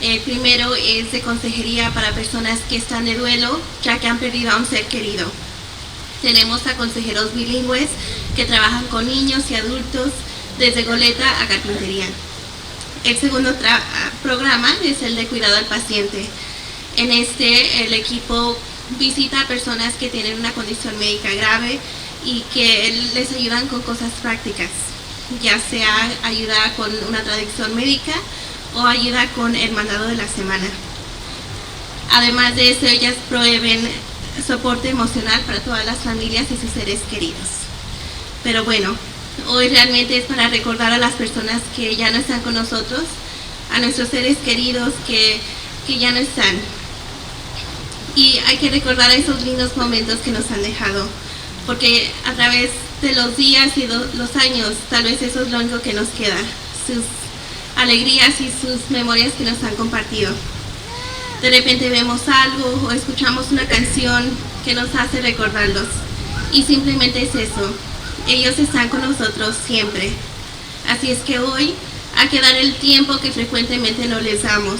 Speaker 8: El primero es de consejería para personas que están de duelo, ya que han perdido a un ser querido. Tenemos a consejeros bilingües que trabajan con niños y adultos desde goleta a carpintería. El segundo programa es el de cuidado al paciente. En este, el equipo visita a personas que tienen una condición médica grave y que les ayudan con cosas prácticas, ya sea ayuda con una traducción médica o ayuda con el mandado de la semana. Además de eso, ellas proveen soporte emocional para todas las familias y sus seres queridos. Pero bueno, hoy realmente es para recordar a las personas que ya no están con nosotros, a nuestros seres queridos que ya no están. Y hay que recordar esos lindos momentos que nos han dejado, porque a través de los días y los años, tal vez eso es lo único que nos queda, sus alegrías y sus memorias que nos han compartido. De repente vemos algo o escuchamos una canción que nos hace recordarlos, y simplemente es eso. Ellos están con nosotros siempre. Así es que hoy hay que dar el tiempo que frecuentemente no les damos.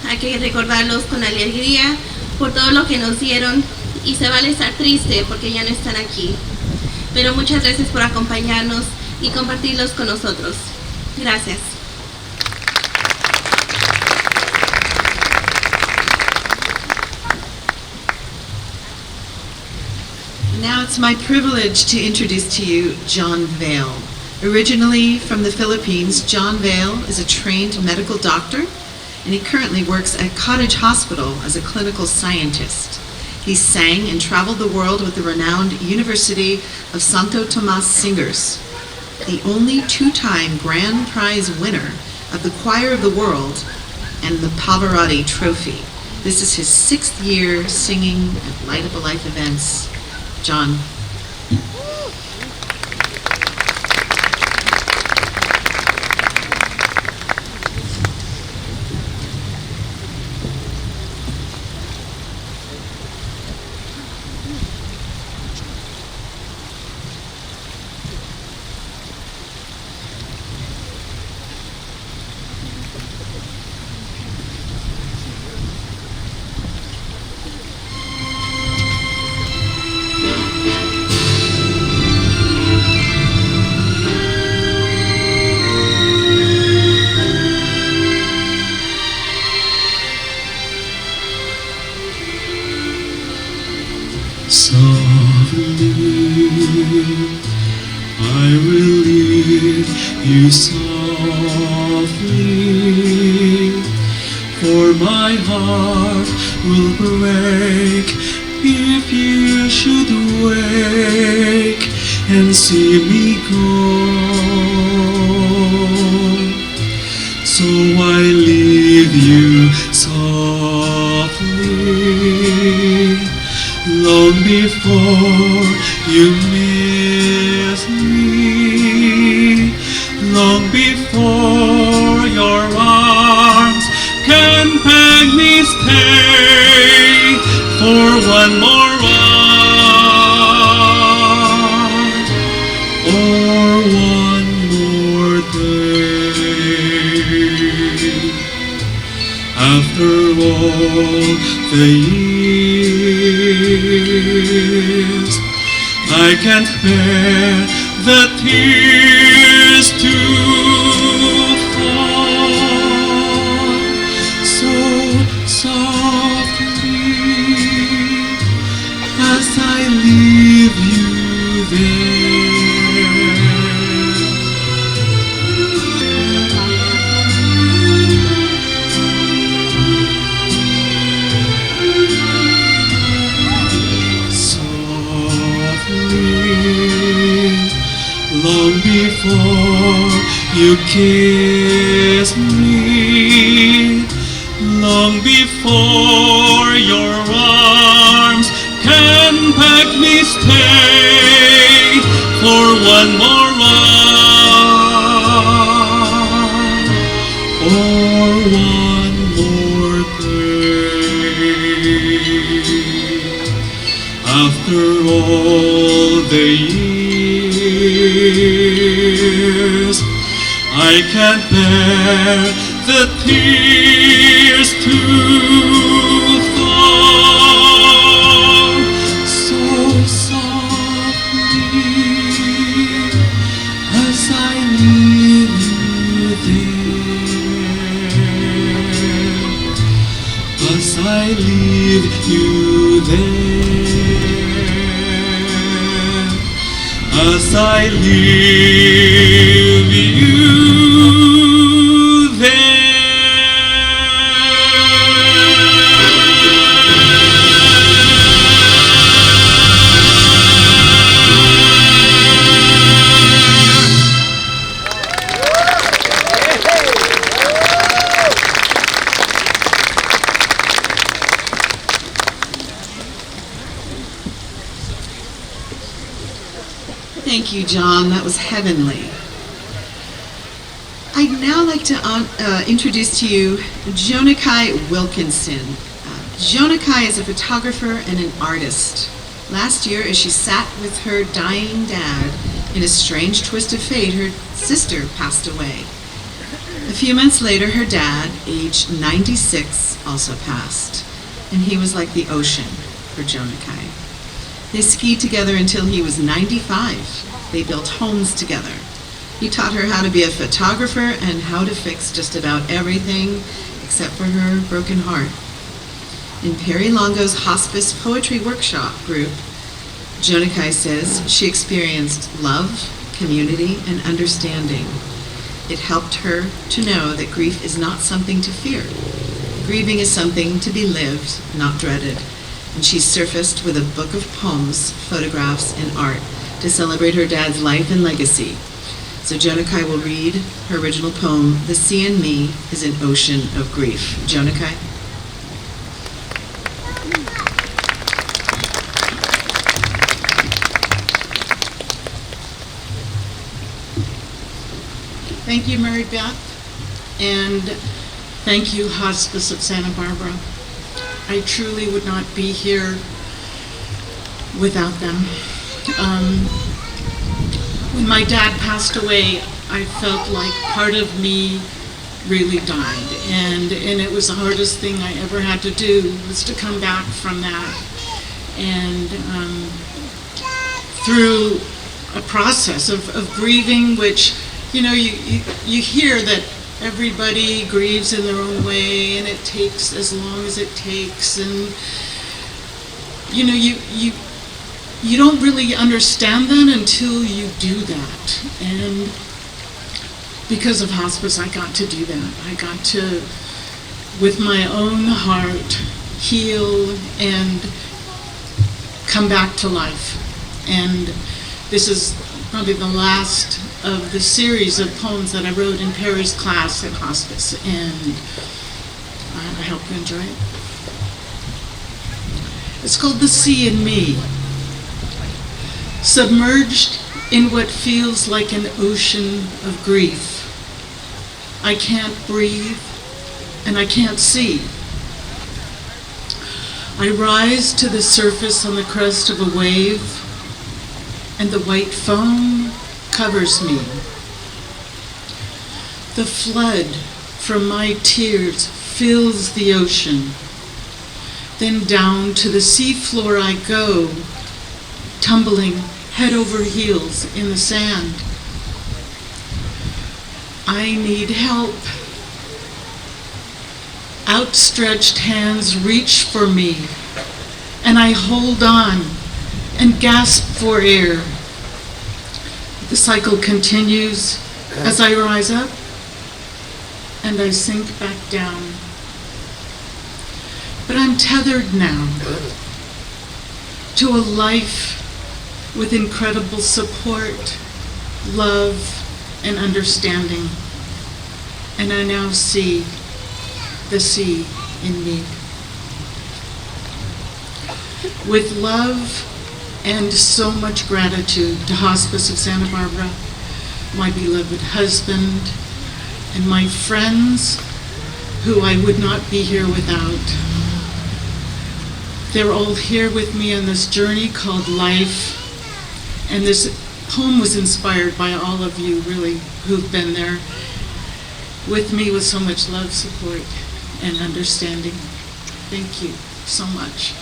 Speaker 8: Hay que recordarlos con alegría por todo lo que nos dieron, y se vale estar triste porque ya no están aquí. Pero muchas gracias por acompañarnos y compartirlos con nosotros. Gracias.
Speaker 6: Now it's my privilege to introduce to you John Vale. Originally from the Philippines, John Vale is a trained medical doctor, and he currently works at Cottage Hospital as a clinical scientist. He sang and traveled the world with the renowned University of Santo Tomas Singers, the only two-time grand prize winner of the Choir of the World and the Pavarotti Trophy. This is his 6th year singing at Light Up a Life events. John.
Speaker 9: I will lead you softly, for my heart will break if you should wake and see me go. So I leave you softly, long before you miss me, long before your arms can beg me stay for one more ride or one the years. I can't bear the tears to fall so softly as I leave you there. Long before you kiss me, long before your arms can pack me, stay for one more run or one more day. After all the years, I can't bear the tears to fall so softly as I leave you there, as I leave you there, as I leave you there.
Speaker 6: Thank you, John. That was heavenly. I'd now like to introduce to you Jonakai Wilkinson. Jonakai is a photographer and an artist. Last year, as she sat with her dying dad, in a strange twist of fate, her sister passed away. A few months later, her dad, aged 96, also passed, and he was like the ocean for Jonakai. They skied together until he was 95. They built homes together. He taught her how to be a photographer and how to fix just about everything except for her broken heart. In Perry Longo's hospice poetry workshop group, Jonakai says she experienced love, community, and understanding. It helped her to know that grief is not something to fear. Grieving is something to be lived, not dreaded. And she surfaced with a book of poems, photographs, and art to celebrate her dad's life and legacy. So Jonakai will read her original poem, "The Sea and Me is an Ocean of Grief." Jonakai?
Speaker 10: Thank you, Mary Beth, and thank you, Hospice of Santa Barbara. I truly would not be here without them. When my dad passed away, I felt like part of me really died, and it was the hardest thing I ever had to do, was to come back from that. And through a process of grieving, which, you know, you hear that everybody grieves in their own way, and it takes as long as it takes, and you know, you don't really understand that until you do that. And because of hospice, I got to do that. I got to, with my own heart, heal and come back to life. And this is probably the last of the series of poems that I wrote in Perry's class at hospice, and I hope you enjoy it. It's called "The Sea and Me." Submerged in what feels like an ocean of grief, I can't breathe and I can't see. I rise to the surface on the crest of a wave, and the white foam covers me. The flood from my tears fills the ocean, Then down to the seafloor I go, tumbling head over heels in the sand. I need help. Outstretched hands reach for me, and I hold on and gasp for air. The cycle continues as I rise up and I sink back down. But I'm tethered now to a life with incredible support, love, and understanding. And I now see the sea in me. With love and so much gratitude to Hospice of Santa Barbara, my beloved husband, and my friends who I would not be here without. They're all here with me on this journey called life, and this poem was inspired by all of you, really, who've been there with me with so much love, support, and understanding. Thank you so much.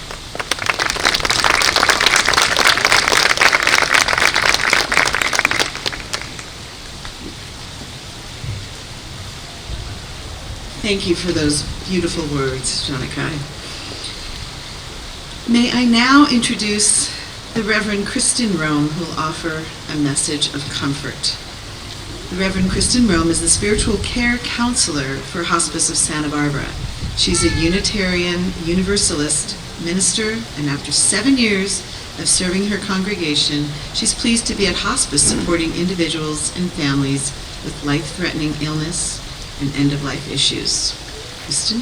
Speaker 6: Thank you for those beautiful words, Janakai. May I now introduce the Reverend Kristen Rome, who will offer a message of comfort. The Reverend Kristen Rome is the spiritual care counselor for Hospice of Santa Barbara. She's a Unitarian Universalist minister, and after 7 years of serving her congregation, she's pleased to be at hospice supporting individuals and families with life-threatening illness and end-of-life issues. Kristen?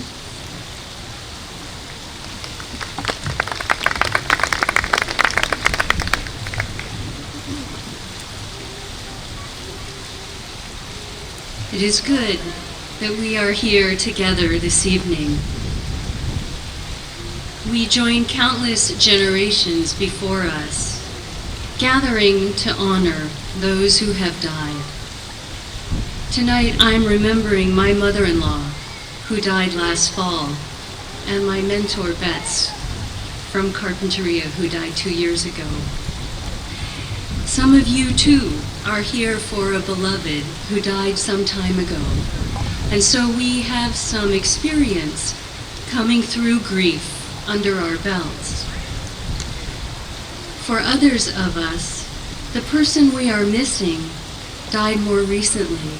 Speaker 11: It is good that we are here together this evening. We join countless generations before us, gathering to honor those who have died. Tonight I'm remembering my mother-in-law, who died last fall, and my mentor, Betts, from Carpinteria, who died 2 years ago. Some of you, too, are here for a beloved who died some time ago, and so we have some experience coming through grief under our belts. For others of us, the person we are missing died more recently,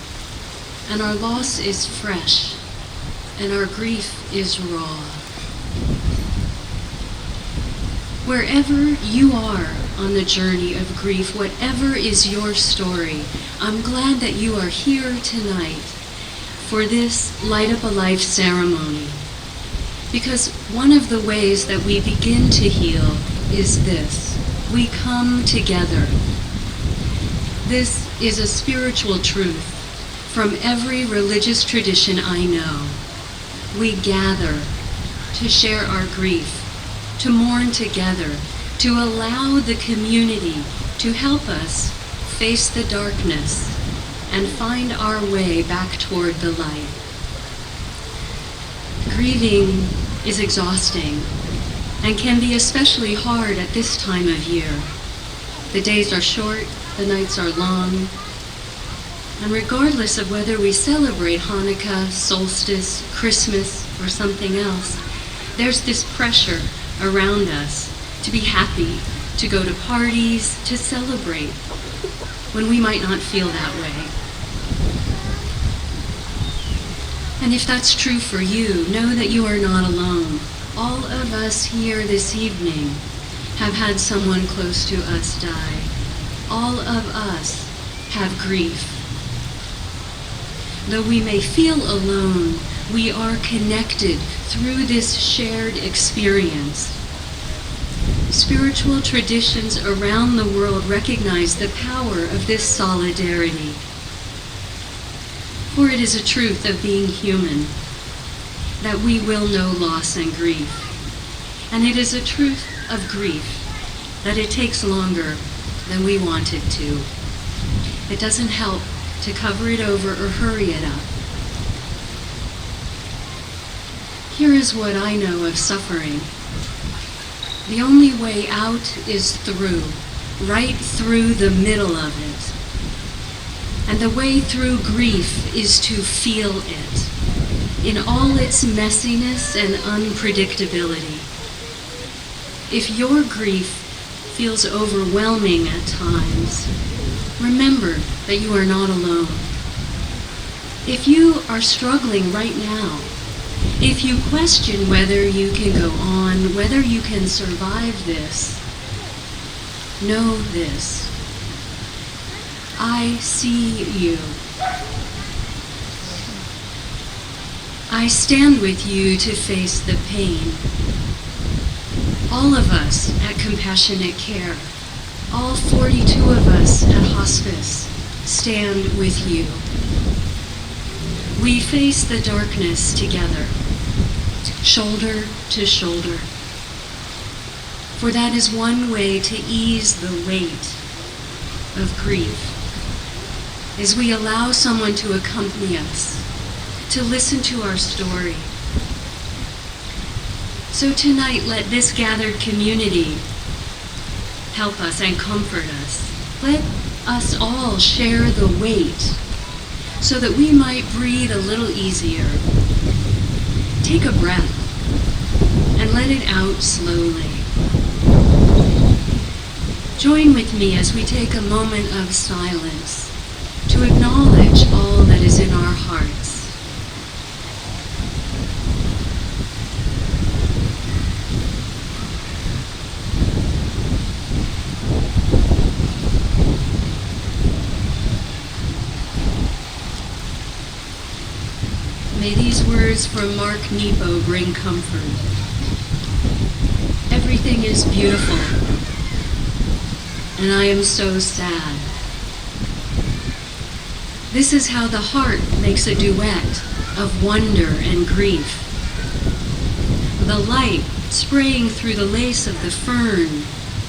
Speaker 11: and our loss is fresh, and our grief is raw. Wherever you are on the journey of grief, whatever is your story, I'm glad that you are here tonight for this Light Up a Life ceremony. Because one of the ways that we begin to heal is this: we come together. This is a spiritual truth from every religious tradition I know. We gather to share our grief, to mourn together, to allow the community to help us face the darkness and find our way back toward the light. Grieving is exhausting and can be especially hard at this time of year. The days are short, the nights are long, and regardless of whether we celebrate Hanukkah, solstice, Christmas, or something else, there's this pressure around us to be happy, to go to parties, to celebrate, when we might not feel that way. And if that's true for you, know that you are not alone. All of us here this evening have had someone close to us die. All of us have grief. Though we may feel alone, we are connected through this shared experience. Spiritual traditions around the world recognize the power of this solidarity. For it is a truth of being human that we will know loss and grief. And it is a truth of grief that it takes longer than we want it to. It doesn't help to cover it over or hurry it up. Here is what I know of suffering The only way out is through, right through the middle of it. And the way through grief is to feel it in all its messiness and unpredictability. If your grief feels overwhelming at times, remember that you are not alone. If you are struggling right now, if you question whether you can go on, whether you can survive this, know this. I see you. I stand with you to face the pain. All of us at Compassionate Care, all 42 of us at Hospice, stand with you. We face the darkness together, shoulder to shoulder. For that is one way to ease the weight of grief, is we allow someone to accompany us, to listen to our story. So tonight, let this gathered community help us and comfort us. Let us all share the weight so that we might breathe a little easier. Take a breath and let it out slowly. Join with me as we take a moment of silence to acknowledge all that is in our hearts. May these words from Mark Nepo bring comfort. Everything is beautiful, and I am so sad. This is how the heart makes a duet of wonder and grief. The light spraying through the lace of the fern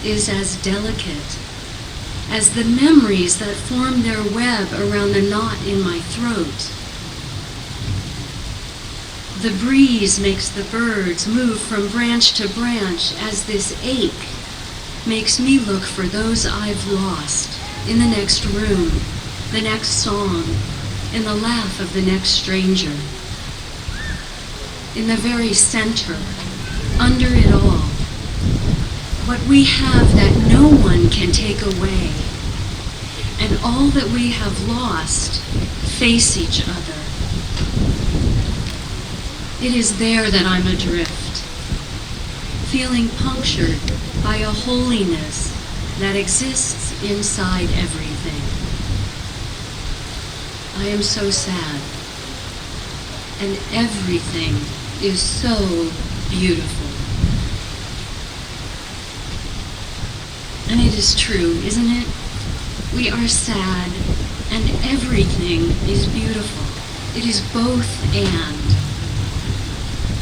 Speaker 11: is as delicate as the memories that form their web around the knot in my throat. The breeze makes the birds move from branch to branch as this ache makes me look for those I've lost in the next room, the next song, in the laugh of the next stranger. In the very center, under it all, what we have that no one can take away, and all that we have lost face each other. It is there that I'm adrift, feeling punctured by a holiness that exists inside everything. I am so sad, and everything is so beautiful. And it is true, isn't it? We are sad, and everything is beautiful. It is both and.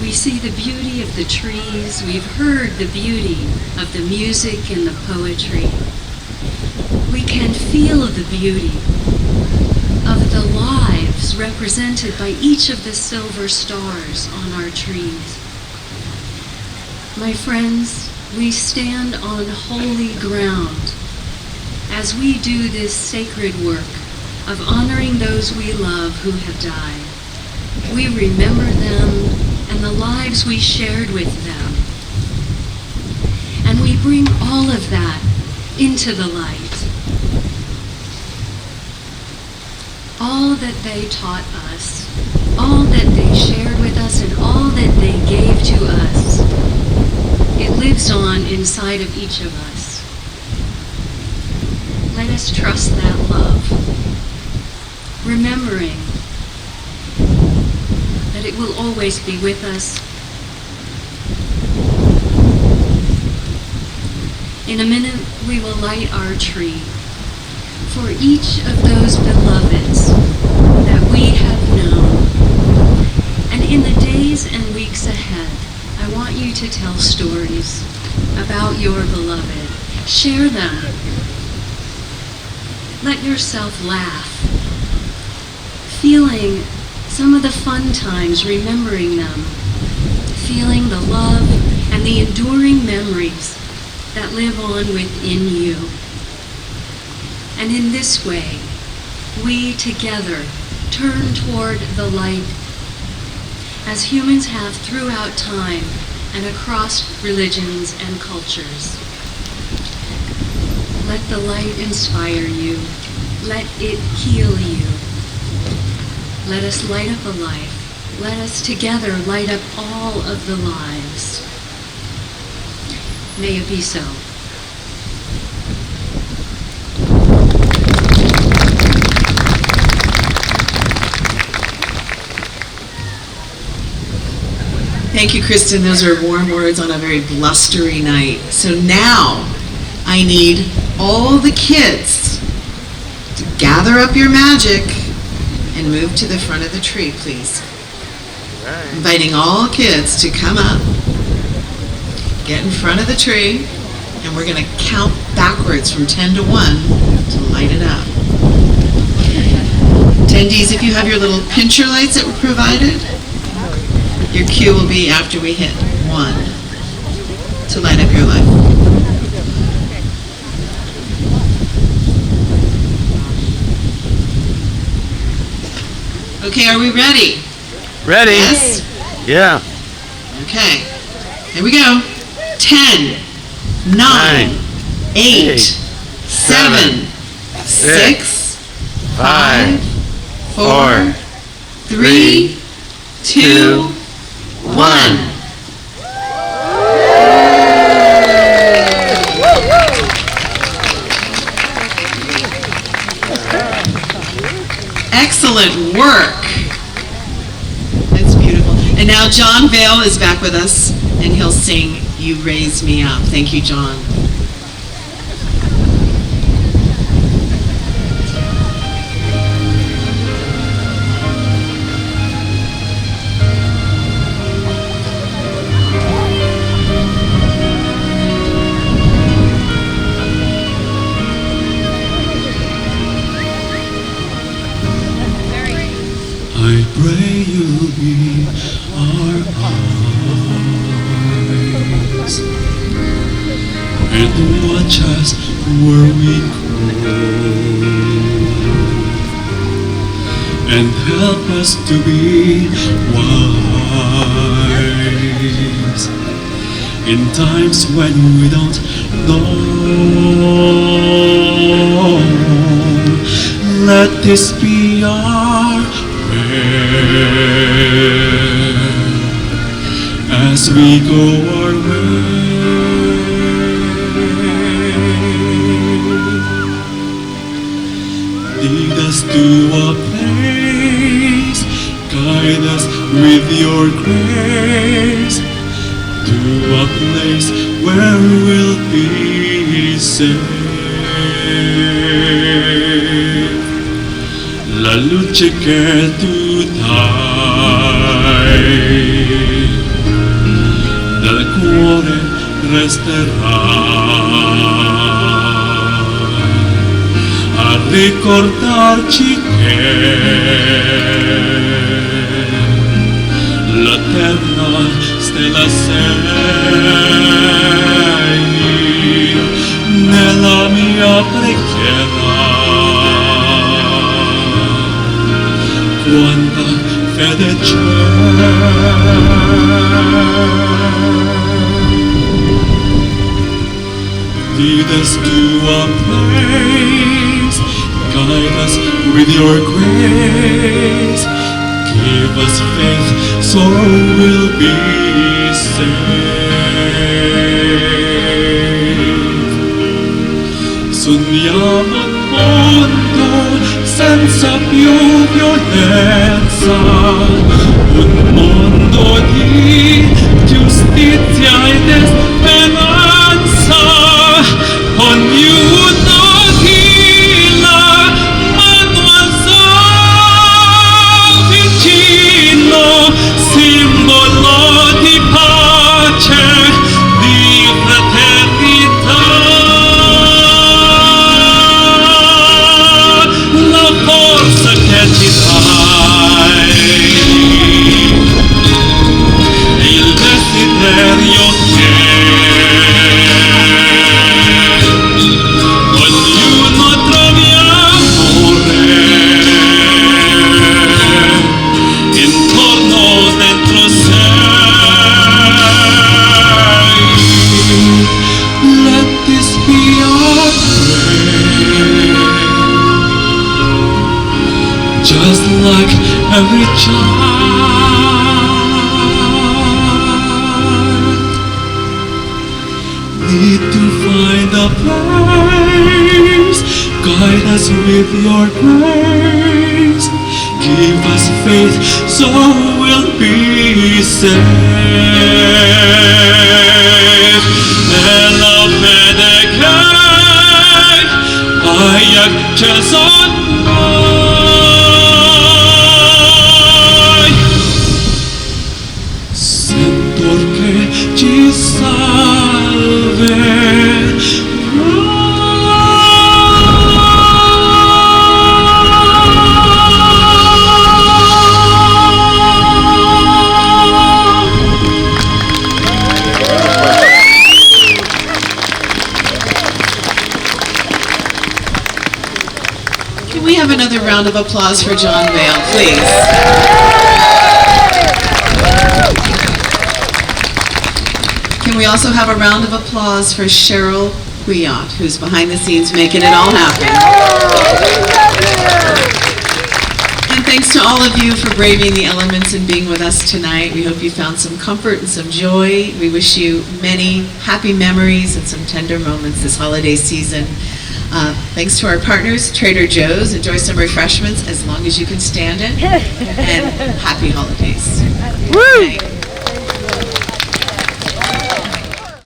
Speaker 11: We see the beauty of the trees. We've heard the beauty of the music and the poetry. We can feel the beauty of the lives represented by each of the silver stars on our trees. My friends, we stand on holy ground as we do this sacred work of honoring those we love who have died. We remember them and the lives we shared with them. And we bring all of that into the light. All that they taught us, all that they shared with us, and all that they gave to us, it lives on inside of each of us. Let us trust that love, remembering that it will always be with us. In a minute, we will light our tree for each of those beloveds that we have known. And in the days and weeks ahead, I want you to tell stories about your beloved. Share them. Let yourself laugh, feeling some of the fun times, remembering them, feeling the love and the enduring memories that live on within you. And in this way, we together turn toward the light, as humans have throughout time and across religions and cultures. Let the light inspire you. Let it heal you. Let us light up a life. Let us together light up all of the lives. May it be so.
Speaker 6: Thank you, Kristen. Those are warm words on a very blustery night. So now I need all the kids to gather up your magic and move to the front of the tree, please. Inviting all kids to come up, get in front of the tree, and we're going to count backwards from 10 to 1 to light it up. Attendees, if you have your little pincher lights that were provided, your cue will be after we hit 1 to light up your light. Okay, are we ready?
Speaker 5: Ready?
Speaker 6: Yes?
Speaker 5: Yeah.
Speaker 6: Okay, here we go. 10, 9, 8, 7, 6, 5, 4, 3, 2, 1. Excellent work. That's beautiful. And now John Vale is back with us, and he'll sing You Raise Me Up. Thank you, John.
Speaker 9: I pray you'll be our eyes and watch us where we go, and help us to be wise in times when we don't know. Let this be our as we go our way. Lead us to a place, guide us with your grace, to a place where we'll be safe. La luce che tu dai nel cuore resterà a ricordarci che l'eterna stella sei nella mia preghiera. Quanta fede c'è, lead us to a place, guide us with your grace, give us faith so we'll be safe. Sogniamo un mondo senza più violenza, un mondo di giustizia ed speranza, ognuno di la mano alzò vicino, simbolo di pace, di fraternità. La forza che ci dai, il just like every child. Need to find a place, guide us with your grace. Give us faith so we'll be saved. Hello, Medicare, ayak Jason. Sentor que ci salve.
Speaker 6: Can we have another round of applause for John Vale, please? Can we also have a round of applause for Cheryl Quiot, who's behind the scenes making it all happen? And thanks to all of you for braving the elements and being with us tonight. We hope you found some comfort and some joy. We wish you many happy memories and some tender moments this holiday season. Thanks to our partners, Trader Joe's. Enjoy some refreshments as long as you can stand it. And happy holidays.